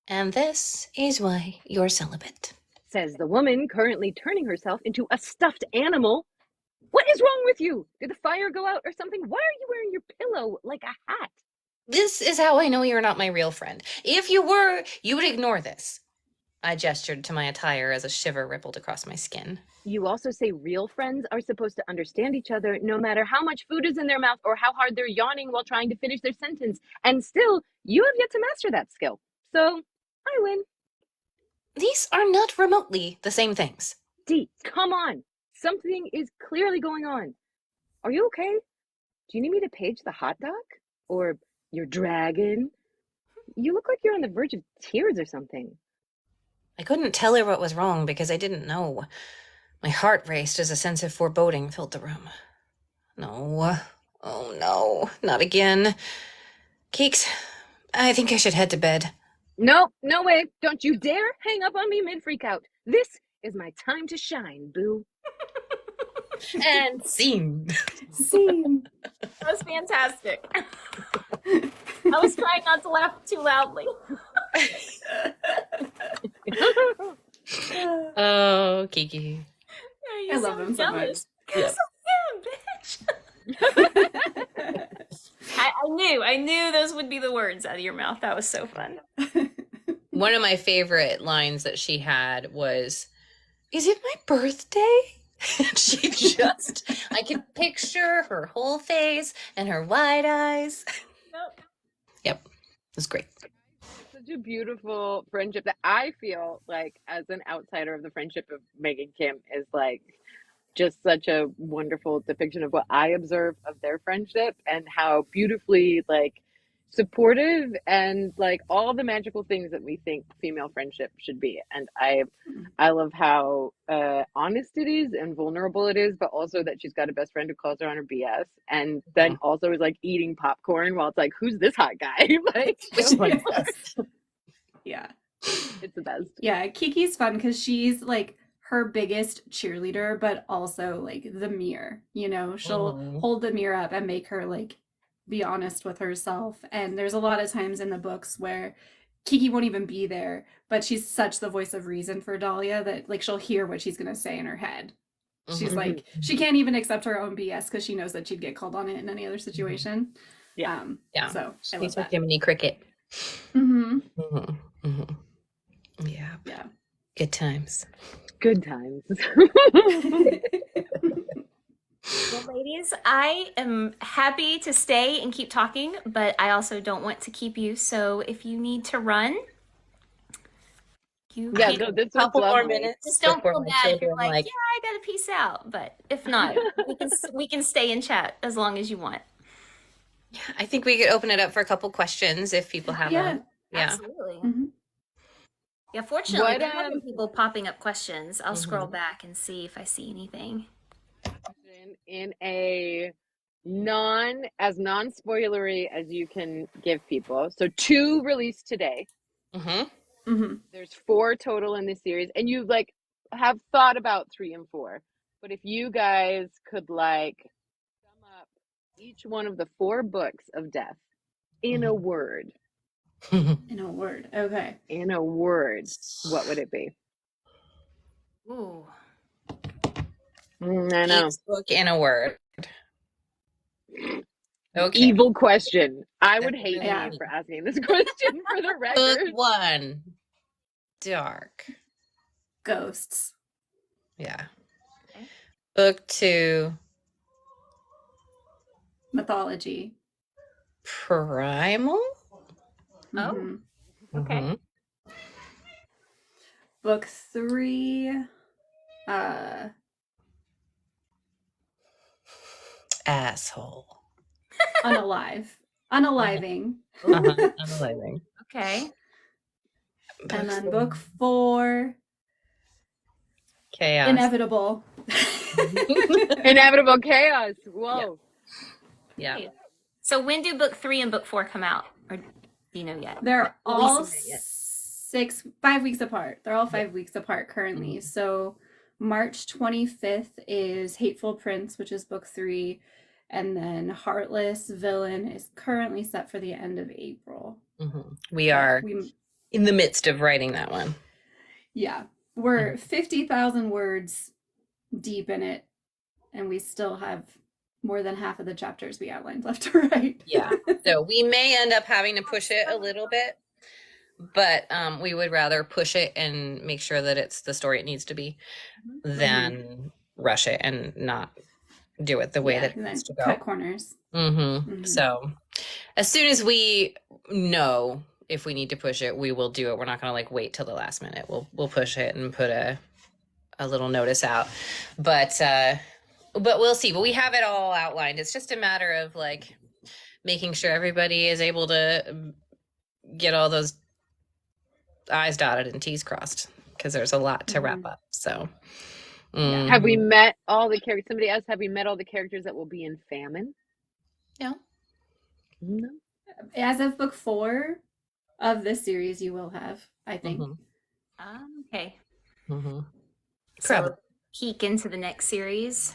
Speaker 3: And this is why you're celibate.
Speaker 4: Says the woman currently turning herself into a stuffed animal. What is wrong with you? Did the fire go out or something? Why are you wearing your pillow like a hat?
Speaker 3: This is how I know you're not my real friend. If you were, you would ignore this. I gestured to my attire as a shiver rippled across my skin.
Speaker 4: You also say real friends are supposed to understand each other no matter how much food is in their mouth or how hard they're yawning while trying to finish their sentence. And still, you have yet to master that skill. So, I win.
Speaker 3: These are not remotely the same things.
Speaker 4: Dee, come on. Something is clearly going on. Are you okay? Do you need me to page the hot dog? Or your dragon? You look like you're on the verge of tears or something.
Speaker 3: I couldn't tell her what was wrong because I didn't know. My heart raced as a sense of foreboding filled the room. No. Oh no, not again. Keeks, I think I should head to bed.
Speaker 4: No, no way. Don't you dare hang up on me mid-freak out. This is my time to shine, boo.
Speaker 3: And scene.
Speaker 2: Scene.
Speaker 1: That was fantastic. I was trying not to laugh too loudly.
Speaker 3: Oh, Kiki.
Speaker 2: I love him so much.
Speaker 1: Because of him, bitch. I knew those would be the words out of your mouth. That was so fun.
Speaker 3: One of my favorite lines that she had was, "Is it my birthday?" And she just, I could picture her whole face and her wide eyes. Yep, it was great.
Speaker 4: Such a beautiful friendship that I feel like, as an outsider of the friendship of Meg and Kim, is like just such a wonderful depiction of what I observe of their friendship and how beautifully like supportive and like all the magical things that we think female friendship should be. And I love how honest it is and vulnerable it is, but also that she's got a best friend who calls her on her BS, and then also is like eating popcorn while it's like, who's this hot guy? Like,
Speaker 2: yeah,
Speaker 4: it's the best.
Speaker 2: Yeah, Kiki's fun because she's like her biggest cheerleader, but also like the mirror. You know, she'll hold the mirror up and make her like be honest with herself. And there's a lot of times in the books where Kiki won't even be there, but she's such the voice of reason for Dahlia that like she'll hear what she's gonna say in her head. She's like, she can't even accept her own BS because she knows that she'd get called on it in any other situation.
Speaker 3: Yeah.
Speaker 2: So I love
Speaker 3: She's like
Speaker 2: that.
Speaker 3: Jiminy Cricket. Yeah.
Speaker 2: Yeah.
Speaker 3: Good times.
Speaker 4: Good times.
Speaker 1: Well, ladies, I am happy to stay and keep talking, but I also don't want to keep you. So if you need to run, you
Speaker 4: Yeah,
Speaker 1: can.
Speaker 4: no, this was
Speaker 3: Couple more
Speaker 4: lovely.
Speaker 3: minutes.
Speaker 1: Just don't
Speaker 3: before
Speaker 1: feel
Speaker 3: my
Speaker 1: bad if you're
Speaker 3: children,
Speaker 1: like, yeah, I gotta peace out. But if not, we can stay and chat as long as you want.
Speaker 3: Yeah, I think we could open it up for a couple questions if people have them. Yeah.
Speaker 1: Absolutely. Yeah, fortunately,
Speaker 4: What,
Speaker 1: there have been people popping up questions. I'll scroll back and see if I see anything.
Speaker 4: In a non-spoilery as you can give people. So 2 released today. There's 4 total in this series, and you like have thought about 3 and 4. But if you guys could like sum up each one of the 4 books of death in a word.
Speaker 2: In a word. Okay.
Speaker 4: In a word, what would it be?
Speaker 1: Ooh.
Speaker 4: I know.
Speaker 3: Each book in a word. Okay.
Speaker 4: Evil question. I would hate
Speaker 2: Yeah.
Speaker 4: you for asking this question for the record.
Speaker 3: Book 1. Dark.
Speaker 2: Ghosts.
Speaker 3: Yeah. Book 2.
Speaker 2: Mythology.
Speaker 3: Primal.
Speaker 1: Oh. Okay.
Speaker 2: Book 3.
Speaker 3: Asshole.
Speaker 2: Unaliving.
Speaker 3: Unaliving.
Speaker 1: Okay.
Speaker 2: And then book 4.
Speaker 3: Chaos.
Speaker 2: Inevitable.
Speaker 4: Inevitable chaos. Whoa.
Speaker 3: Yeah.
Speaker 1: So when do book 3 and book 4 come out? Or do you know yet?
Speaker 2: They're all
Speaker 1: Releasing it yet.
Speaker 2: 5 weeks apart. They're all 5 weeks apart currently. So March 25th is Hateful Prince, which is book 3. And then Heartless Villain is currently set for the end of April.
Speaker 3: We are in the midst of writing that one.
Speaker 2: Yeah. We're 50,000 words deep in it. And we still have more than half of the chapters we outlined left to write.
Speaker 3: Yeah. So we may end up having to push it a little bit, but we would rather push it and make sure that it's the story it needs to be than rush it and not do it the way that it needs to go.
Speaker 2: Cut corners.
Speaker 3: So as soon as we know if we need to push it, we will do it. We're not going to like wait till the last minute. We'll push it and put a little notice out. But we'll see. But we have it all outlined. It's just a matter of like making sure everybody is able to get all those I's dotted and T's crossed, because there's a lot to wrap up. So
Speaker 4: have we met all the characters? Somebody else, have we met all the characters that will be in Famine?
Speaker 3: No.
Speaker 2: As of book 4 of this series, you will have, I think.
Speaker 1: Okay.
Speaker 3: Probably.
Speaker 1: So peek into the next series.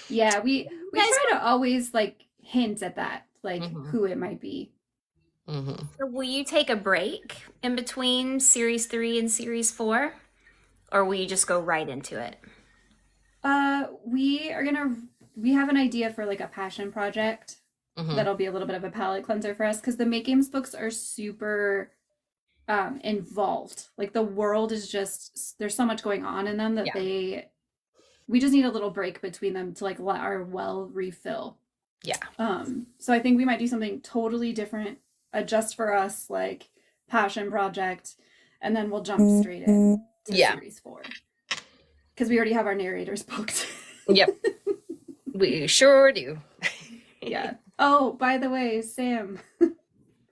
Speaker 2: Yeah, we try to always like hint at that, like who it might be.
Speaker 1: So will you take a break in between series 3 and series 4? Or will you just go right into it?
Speaker 2: We have an idea for like a passion project that'll be a little bit of a palate cleanser for us, because the Make Games books are super involved. Like the world is just, there's so much going on in them that we just need a little break between them to like let our well refill. So I think we might do something totally different, just for us, like passion project, and then we'll jump straight in to series 4, because we already have our narrators booked.
Speaker 3: Yep. We sure do.
Speaker 2: Yeah. Oh, by the way, Sam,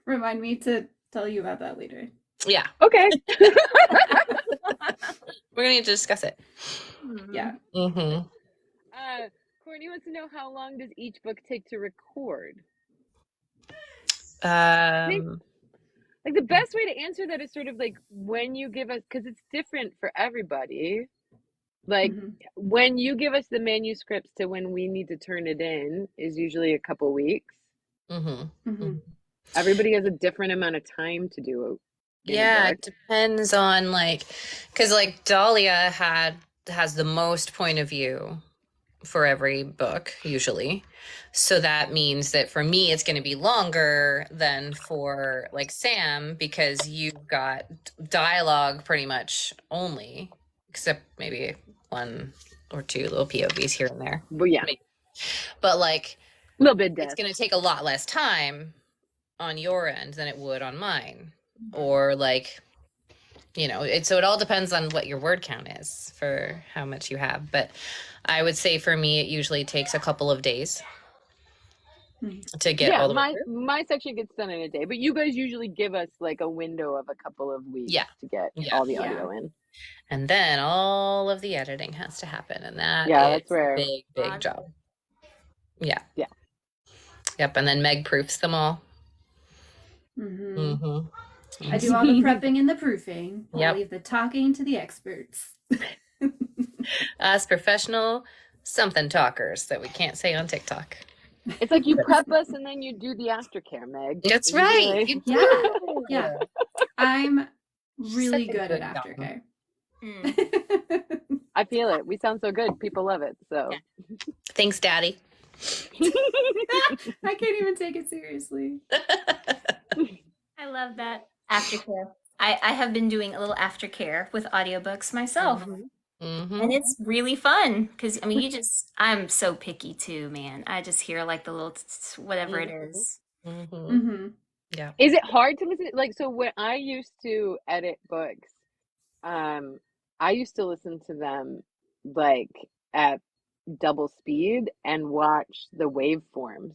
Speaker 2: remind me to tell you about that later.
Speaker 3: Yeah.
Speaker 4: Okay.
Speaker 3: We're going to need to discuss it.
Speaker 2: Yeah.
Speaker 3: Mm-hmm.
Speaker 4: Courtney wants to know, how long does each book take to record? Like the best way to answer that is sort of like when you give us, because it's different for everybody. Like when you give us the manuscripts to when we need to turn it in is usually a couple weeks. Everybody has a different amount of time to do it.
Speaker 3: Yeah, it depends on like, because like Dahlia has the most point of view for every book usually, so that means that for me it's going to be longer than for like Sam, because you've got dialogue pretty much only, except maybe one or two little POVs here and there.
Speaker 4: But yeah,
Speaker 3: but like
Speaker 4: a little bit
Speaker 3: it's going to take a lot less time on your end than it would on mine, or like, you know, so it all depends on what your word count is for how much you have. But I would say for me, it usually takes a couple of days to get all the way through.
Speaker 4: My section gets done in a day, but you guys usually give us like a window of a couple of weeks to get all the audio in.
Speaker 3: And then all of the editing has to happen, and that's
Speaker 4: where
Speaker 3: a big job. Yeah. Yep, and then Meg proofs them all.
Speaker 2: I do all the prepping and the proofing. I leave the talking to the experts.
Speaker 3: Us professional something talkers that we can't say on TikTok.
Speaker 4: It's like you prep us and then you do the aftercare, Meg.
Speaker 3: That's right.
Speaker 2: Yeah. I'm really good at aftercare.
Speaker 4: I feel it. We sound so good. People love it. So
Speaker 3: thanks, Daddy.
Speaker 2: I can't even take it seriously.
Speaker 1: I love that aftercare. I have been doing a little aftercare with audiobooks myself. And it's really fun because, I mean, I'm so picky too, man. I just hear like the little whatever it is.
Speaker 3: Yeah.
Speaker 4: Is it hard to listen? Like, so when I used to edit books, I used to listen to them like at double speed and watch the waveforms.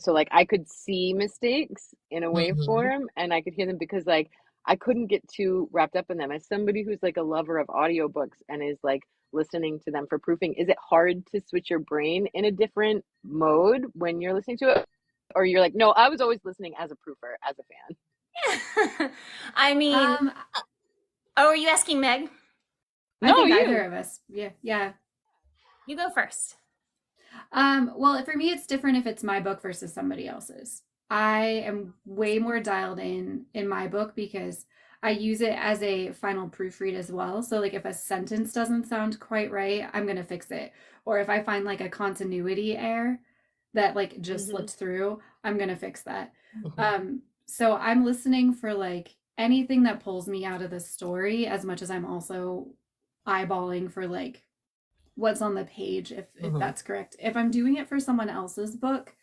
Speaker 4: So like I could see mistakes in a waveform and I could hear them, because like I couldn't get too wrapped up in them. As somebody who's like a lover of audiobooks and is like listening to them for proofing, is it hard to switch your brain in a different mode when you're listening to it? Or you're like, no, I was always listening as a proofer, as a fan?
Speaker 1: I mean, are you asking Meg?
Speaker 2: I think either of us. Yeah.
Speaker 1: You go first.
Speaker 2: Well, for me, it's different if it's my book versus somebody else's. I am way more dialed in my book because I use it as a final proofread as well. So like if a sentence doesn't sound quite right, I'm going to fix it. Or if I find like a continuity error that like just slipped through, I'm going to fix that. So I'm listening for like anything that pulls me out of the story, as much as I'm also eyeballing for like what's on the page, if that's correct. If I'm doing it for someone else's book,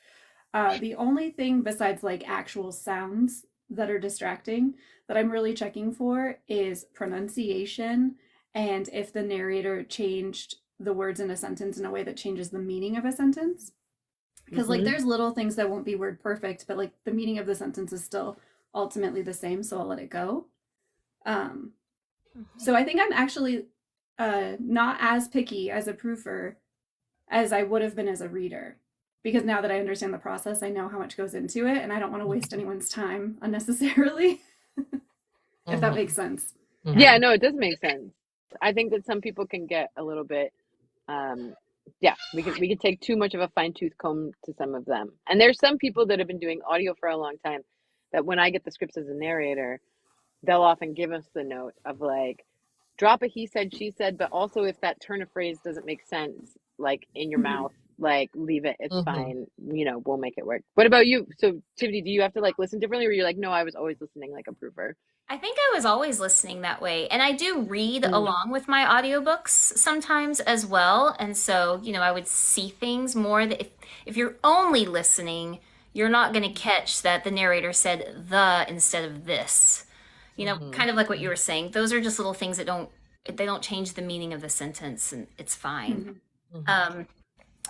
Speaker 2: the only thing besides like actual sounds that are distracting that I'm really checking for is pronunciation, and if the narrator changed the words in a sentence in a way that changes the meaning of a sentence. Because like there's little things that won't be word perfect, but like the meaning of the sentence is still ultimately the same, so I'll let it go. So I think I'm actually not as picky as a proofer as I would have been as a reader, because now that I understand the process, I know how much goes into it, and I don't want to waste anyone's time unnecessarily. If that makes sense.
Speaker 4: Yeah, no, it does make sense. I think that some people can get a little bit we could take tooth much of a fine-tooth comb to some of them. And there's some people that have been doing audio for a long time that when I get the scripts as a narrator, they'll often give us the note of like, drop a he said, she said, but also if that turn of phrase doesn't make sense, like in your mouth, like leave it, it's fine, you know, we'll make it work. What about you? So Tiffany, do you have to like listen differently, or you're like, no, I was always listening like a proofer?
Speaker 1: I think I was always listening that way. And I do read along with my audiobooks sometimes as well. And so, you know, I would see things more that if you're only listening, you're not going to catch that the narrator said the instead of this. You know, kind of like what you were saying. Those are just little things that don't change the meaning of the sentence, and it's fine.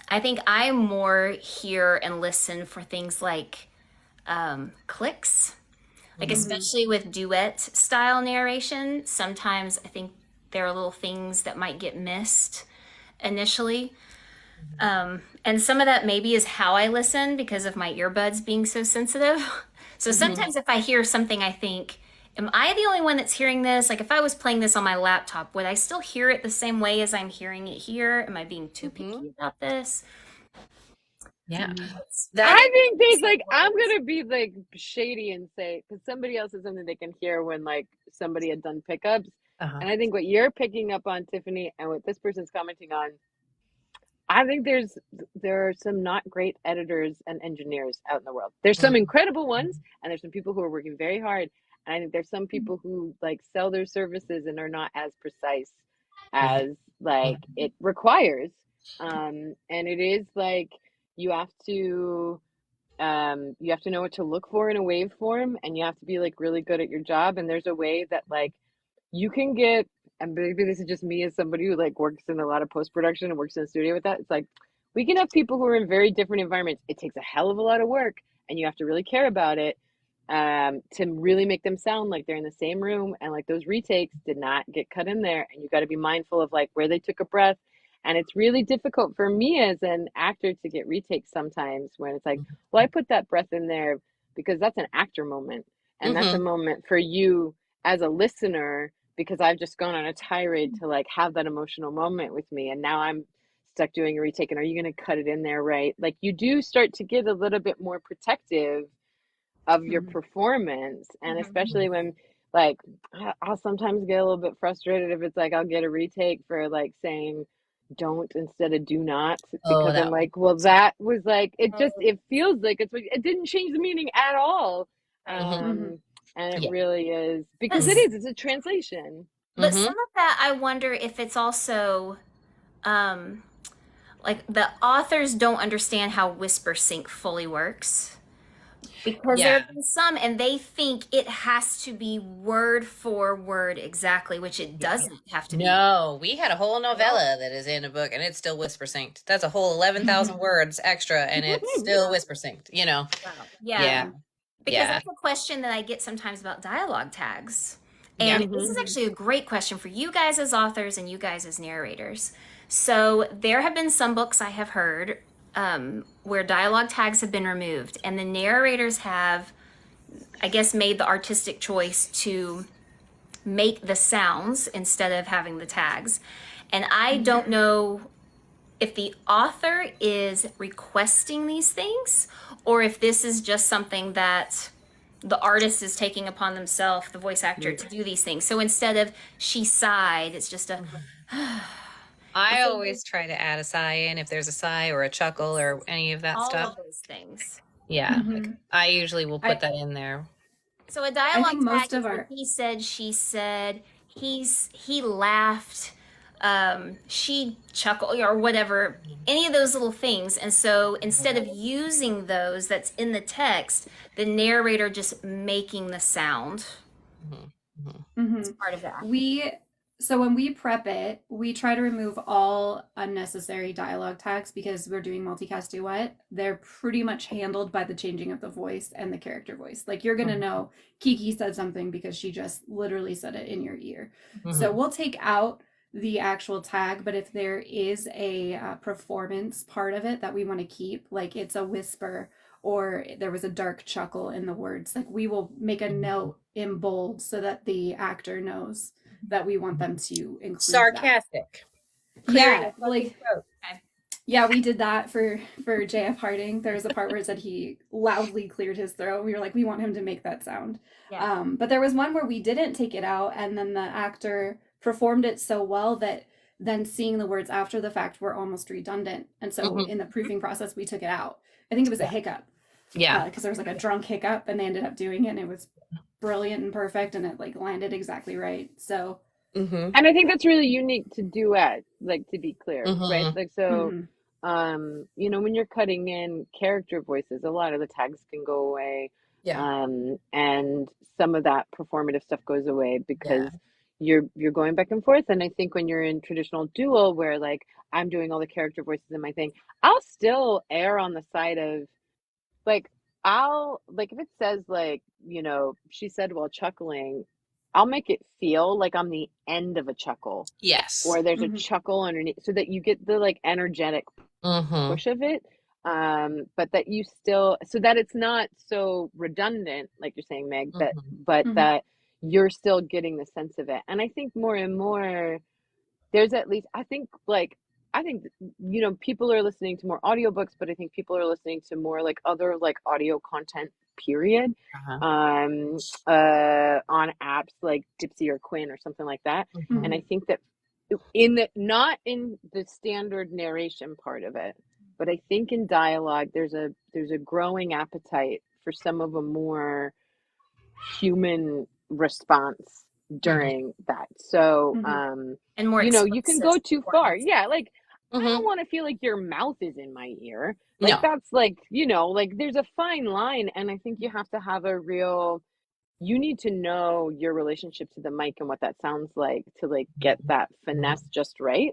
Speaker 1: I think I more hear and listen for things like clicks, like especially with duet style narration. Sometimes I think there are little things that might get missed initially. And some of that maybe is how I listen because of my earbuds being so sensitive. So sometimes if I hear something, I think, am I the only one that's hearing this? Like if I was playing this on my laptop, would I still hear it the same way as I'm hearing it here? Am I being too picky about this?
Speaker 3: Yeah.
Speaker 4: I think there's like, I'm gonna be like shady and say, because somebody else has something they can hear when like somebody had done pickups. And I think what you're picking up on, Tiffany, and what this person's commenting on, I think there are some not great editors and engineers out in the world. There's some incredible ones, and there's some people who are working very hard. And I think there's some people who like sell their services and are not as precise as like it requires. And it is like you have to know what to look for in a waveform, and you have to be like really good at your job. And there's a way that like you can get, and maybe this is just me as somebody who like works in a lot of post-production and works in the studio with that. It's like we can have people who are in very different environments. It takes a hell of a lot of work, and you have to really care about it to really make them sound like they're in the same room. And like those retakes did not get cut in there, and you got to be mindful of like where they took a breath. And it's really difficult for me as an actor to get retakes sometimes when it's like, well, I put that breath in there because that's an actor moment, and that's a moment for you as a listener, because I've just gone on a tirade to like have that emotional moment with me, and now I'm stuck doing a retake, and are you going to cut it in there right? Like you do start to get a little bit more protective of your performance. And especially when like I'll sometimes get a little bit frustrated if it's like I'll get a retake for like saying don't instead of do not, because I'm like, well, that was like it feels like it didn't change the meaning at all. And it really is, because it's a translation.
Speaker 1: But some of that, I wonder if it's also like the authors don't understand how whisper sync fully works. Because there have been some, and they think it has to be word for word exactly, which it doesn't have to be.
Speaker 3: No, we had a whole novella that is in a book, and it's still whisper synced. That's a whole 11,000 words extra, and it's still whisper synced, you know?
Speaker 1: Wow. Yeah. Because that's a question that I get sometimes about dialogue tags. And this is actually a great question for you guys as authors and you guys as narrators. So there have been some books I have heard where dialogue tags have been removed, and the narrators have, I guess, made the artistic choice to make the sounds instead of having the tags. And I don't know if the author is requesting these things or if this is just something that the artist is taking upon themselves, the voice actor, to do these things. So instead of she sighed, it's just a
Speaker 3: I always try to add a sigh in if there's a sigh or a chuckle or any of that stuff.
Speaker 1: All of those things.
Speaker 3: Yeah. Like, I usually will put that in there.
Speaker 1: So a dialogue tag is when he said, she said, he laughed, she chuckled, or whatever, any of those little things. And so instead of using those that's in the text, the narrator just making the sound. It's part of that.
Speaker 2: So when we prep it, we try to remove all unnecessary dialogue tags because we're doing multicast duet. They're pretty much handled by the changing of the voice and the character voice. Like you're going to know Kiki said something because she just literally said it in your ear. So we'll take out the actual tag, but if there is a performance part of it that we want to keep, like it's a whisper or there was a dark chuckle in the words, like we will make a note in bold so that the actor knows that we want them to include
Speaker 3: sarcastic.
Speaker 2: Yeah, like yeah, we did that for JF Harding. There was a part where it said he loudly cleared his throat. We were like, we want him to make that sound. But there was one where we didn't take it out, and then the actor performed it so well that then seeing the words after the fact were almost redundant. And so in the proofing process, we took it out. I think it was a hiccup. Because there was like a drunk hiccup, and they ended up doing it, and it was brilliant and perfect, and it like landed exactly right. So
Speaker 4: and I think that's really unique to duet, like, to be clear, right? Like, so you know, when you're cutting in character voices, a lot of the tags can go away, and some of that performative stuff goes away because you're going back and forth. And I think when you're in traditional dual, where like I'm doing all the character voices in my thing, I'll still err on the side of like, I'll like if it says like, she said while chuckling, I'll make it feel like I'm the end of a chuckle,
Speaker 3: Yes.
Speaker 4: or there's a chuckle underneath, so that you get the like energetic push of it. But that you still, so that it's not so redundant, like you're saying, Meg, but that you're still getting the sense of it. And I think more and more, there's at least, I think, people are listening to more audiobooks, but I think people are listening to more like other like audio content, period, on apps like Dipsy or Quinn or something like that. And I think that not in the standard narration part of it, but I think in dialogue, there's a growing appetite for some of a more human response during that. So,
Speaker 1: and more,
Speaker 4: you can go too far. Yeah. Like, I don't want to feel like your mouth is in my ear. Like, that's like, like there's a fine line. And I think you have to have you need to know your relationship to the mic and what that sounds like to like get that finesse just right.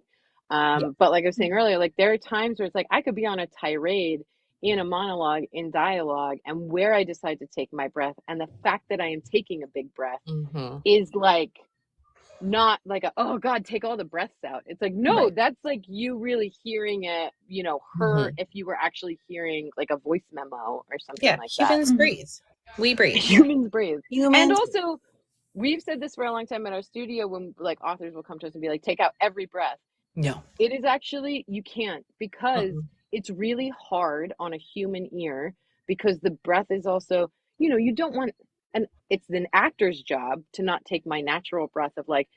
Speaker 4: But like I was saying earlier, like there are times where it's like I could be on a tirade in a monologue, in dialogue, and where I decide to take my breath, and the fact that I am taking a big breath is like not like oh God, take all the breaths out. It's like, no, that's like you really hearing it, her, if you were actually hearing like a voice memo or something like that.
Speaker 3: Humans breathe. We breathe.
Speaker 4: Humans breathe. And also, we've said this for a long time at our studio when like authors will come to us and be like, take out every breath.
Speaker 3: No.
Speaker 4: It is actually, you can't, because it's really hard on a human ear, because the breath is also, you don't want, and it's an actor's job to not take my natural breath of like,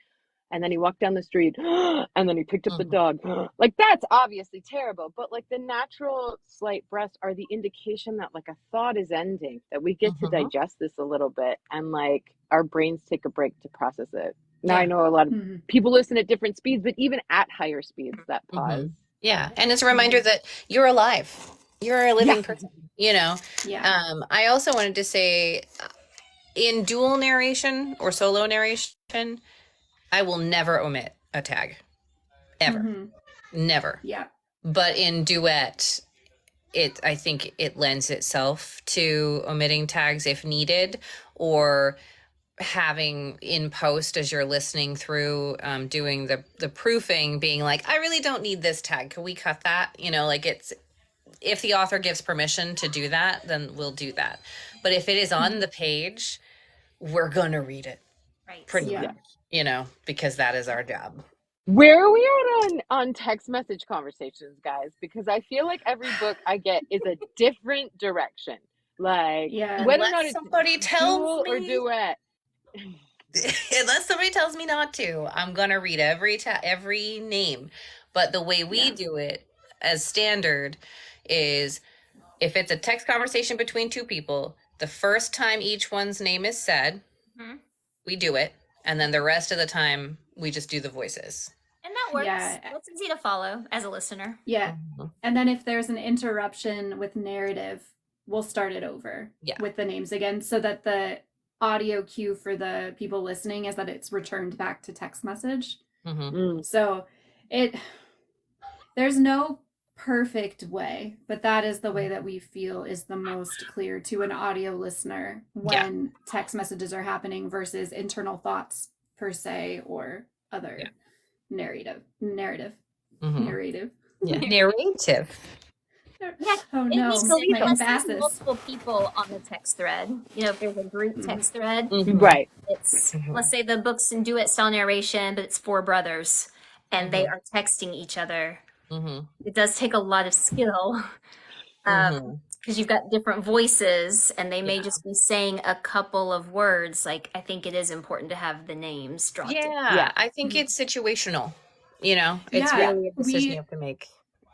Speaker 4: and then he walked down the street and then he picked up the dog. Like, that's obviously terrible, but like the natural slight breaths are the indication that like a thought is ending, that we get to digest this a little bit, and like our brains take a break to process it. Now I know a lot of people listen at different speeds, but even at higher speeds, that pause.
Speaker 3: Yeah. And it's a reminder that you're alive. You're a living person, I also wanted to say, in dual narration or solo narration, I will never omit a tag, ever, never.
Speaker 2: Yeah.
Speaker 3: But in duet, I think it lends itself to omitting tags if needed, or having in post as you're listening through, doing the proofing, being like, I really don't need this tag. Can we cut that? Like it's, if the author gives permission to do that, then we'll do that. But if it is on the page, we're going to read it.
Speaker 1: Right.
Speaker 3: Pretty much. Because that is our job.
Speaker 4: Where are we on text message conversations, guys? Because I feel like every book I get is a different direction. Like, whether or not it's
Speaker 3: somebody tells me,
Speaker 4: or duet.
Speaker 3: Unless somebody tells me not to, I'm gonna read every name. But the way we do it as standard is, if it's a text conversation between two people, the first time each one's name is said, we do it. And then the rest of the time, we just do the voices.
Speaker 1: And that works. Yeah. It's easy to follow as a listener.
Speaker 2: Yeah. And then if there's an interruption with narrative, we'll start it over with the names again, so that the audio cue for the people listening is that it's returned back to text message. So there's no perfect way, but that is the way that we feel is the most clear to an audio listener when text messages are happening versus internal thoughts per se, or other narrative.
Speaker 1: Narrative.
Speaker 2: Yeah. Oh no.
Speaker 1: Multiple people on the text thread. If there's a group text thread,
Speaker 4: right?
Speaker 1: It's let's say the books and duet style narration, but it's 4 brothers, and they are texting each other. It does take a lot of skill, because you've got different voices, and they may just be saying a couple of words. Like, I think it is important to have the names dropped.
Speaker 3: I think it's situational. It's really a decision you have to make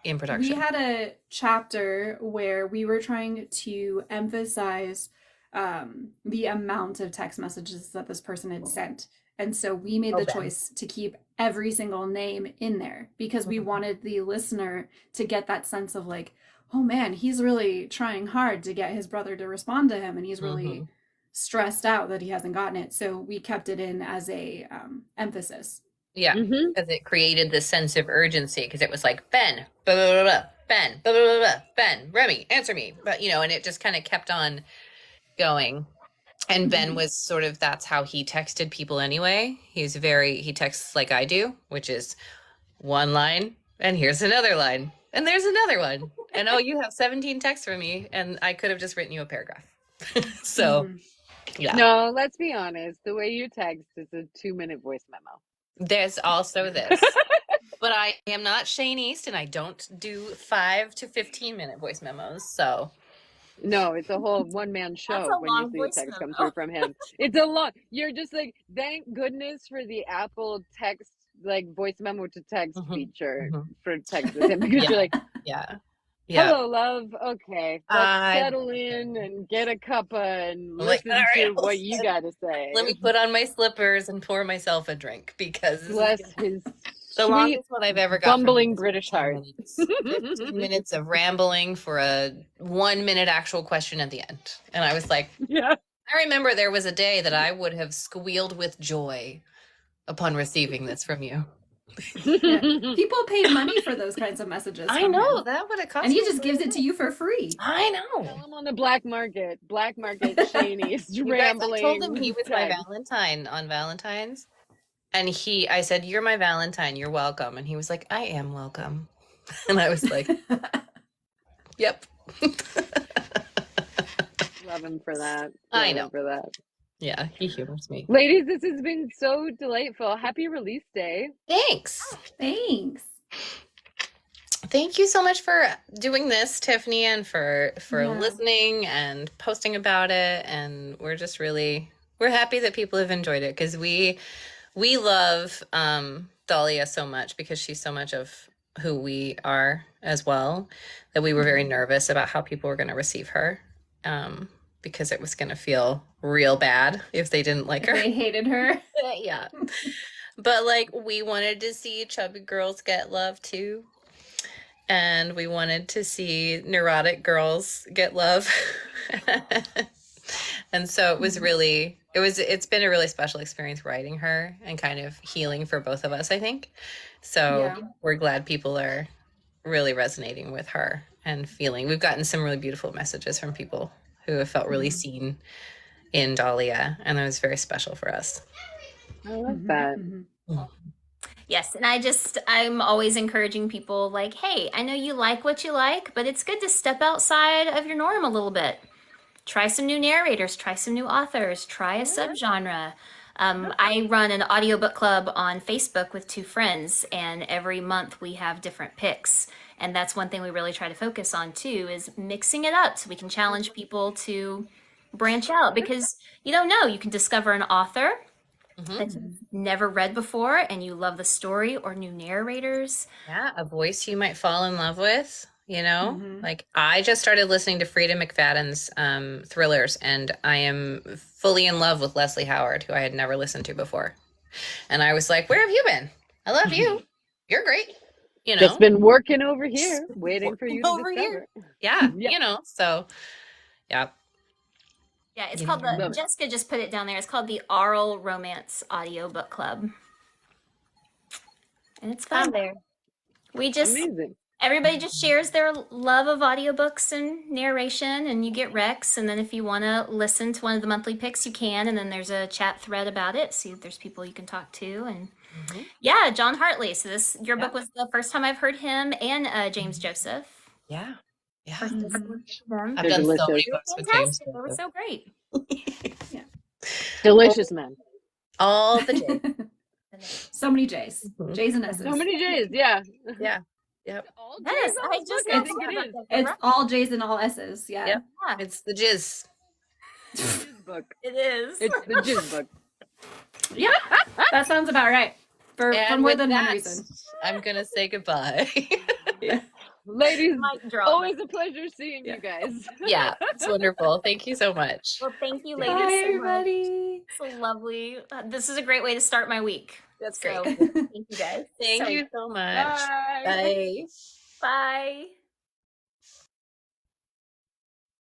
Speaker 3: in production.
Speaker 2: We had a chapter where we were trying to emphasize the amount of text messages that this person had sent. And so we made the choice to keep every single name in there, because we wanted the listener to get that sense of like, oh man, he's really trying hard to get his brother to respond to him, and he's really stressed out that he hasn't gotten it. So we kept it in as a emphasis.
Speaker 3: Yeah, because it created this sense of urgency, because it was like, Ben, blah, blah, blah, blah, Ben, blah, blah, blah, blah, Ben, Remy, answer me. But, and it just kind of kept on going. And Ben was sort of, that's how he texted people anyway. He texts like I do, which is one line, and here's another line, and there's another one. And oh, you have 17 texts from me, and I could have just written you a paragraph. So, yeah.
Speaker 4: No, let's be honest. The way you text is a 2-minute voice memo.
Speaker 3: There's also this. But I am not Shane East, and I don't do 5 to 15-minute voice memos, so...
Speaker 4: No, it's a whole one-man show when you see a text come through from him. It's a lot. You're just like, thank goodness for the Apple text, like voice memo to text feature for text with him, because you're like, hello, love. Okay, let's settle in and get a cuppa and listen to what you got to say.
Speaker 3: Let me put on my slippers and pour myself a drink, because
Speaker 4: bless his
Speaker 3: the longest one I've ever got.
Speaker 4: Bumbling British heart.
Speaker 3: 15 minutes of rambling for a 1-minute actual question at the end. And I was like,
Speaker 4: yeah.
Speaker 3: I remember there was a day that I would have squealed with joy upon receiving this from you.
Speaker 2: Yeah. People pay money for those kinds of messages.
Speaker 3: I know, that would have cost.
Speaker 2: And he just gives it to you for free.
Speaker 3: I know.
Speaker 4: Sell him on the black market. Black market Shaney's rambling.
Speaker 3: I told him he was my Valentine on Valentine's. And I said, you're my Valentine, you're welcome. And he was like, I am welcome. And I was like, yep.
Speaker 4: Love him for that.
Speaker 3: I know.
Speaker 4: For that.
Speaker 3: Yeah, he humors me.
Speaker 4: Ladies, this has been so delightful. Happy release day.
Speaker 3: Thanks.
Speaker 2: Thanks.
Speaker 3: Thank you so much for doing this, Tiffany, and for listening and posting about it. And we're just we're happy that people have enjoyed it, because we love Dahlia so much, because she's so much of who we are as well, that we were very nervous about how people were going to receive her, because it was going to feel real bad if they didn't like her.
Speaker 2: They hated her.
Speaker 3: Yeah. But we wanted to see chubby girls get love too. And we wanted to see neurotic girls get love. And so it was it's been a really special experience writing her, and kind of healing for both of us, I think. So we're glad people are really resonating with her and feeling. We've gotten some really beautiful messages from people who have felt really seen in Dahlia, and that was very special for us.
Speaker 4: I love that.
Speaker 1: Yes, and I'm always encouraging people like, hey, I know you like what you like, but it's good to step outside of your norm a little bit. Try some new narrators, try some new authors, try a subgenre. I run an audiobook club on Facebook with 2 friends, and every month we have different picks. And that's one thing we really try to focus on too, is mixing it up so we can challenge people to branch out, because you don't know, you can discover an author that you've never read before and you love the story, or new narrators.
Speaker 3: Yeah, a voice you might fall in love with. I just started listening to Frida McFadden's thrillers, and I am fully in love with Leslie Howard, who I had never listened to before. And I was like, where have you been? I love you. You're great.
Speaker 4: It's been working over here, waiting for you to discover. Here.
Speaker 3: Yeah, so, yeah.
Speaker 1: Yeah, it's called Jessica just put it down there. It's called the Aural Romance Audiobook Club. And it's fun.
Speaker 3: There.
Speaker 4: Amazing.
Speaker 1: Everybody just shares their love of audiobooks and narration, and you get recs. And then if you want to listen to one of the monthly picks, you can. And then there's a chat thread about it. See if there's people you can talk to. And John Hartley. So your book was the first time I've heard him, and James Joseph.
Speaker 3: Yeah. Yeah.
Speaker 1: I've
Speaker 3: done so many books with James.
Speaker 1: They were so great.
Speaker 4: Delicious men.
Speaker 3: All the J's.
Speaker 2: So many J's. J's and S's.
Speaker 4: So many J's, yeah.
Speaker 3: Yeah. Yep.
Speaker 1: Yes, I just
Speaker 2: I think it is. It's all J's and all S's. Yeah.
Speaker 3: Yep. It's the jizz.
Speaker 4: Jizz book.
Speaker 1: It is.
Speaker 4: It's the jizz book.
Speaker 2: Yeah. That sounds about right. For more than one reason.
Speaker 3: I'm gonna say goodbye.
Speaker 4: Ladies, always a pleasure seeing you guys.
Speaker 3: Yeah, it's wonderful. Thank you so much.
Speaker 1: Well, thank you, ladies.
Speaker 2: Bye, everybody.
Speaker 1: It's lovely. This is a great way to start my week.
Speaker 3: That's great.
Speaker 1: Thank you, guys.
Speaker 3: Thank you so much.
Speaker 4: Bye.
Speaker 3: Bye.
Speaker 1: Bye.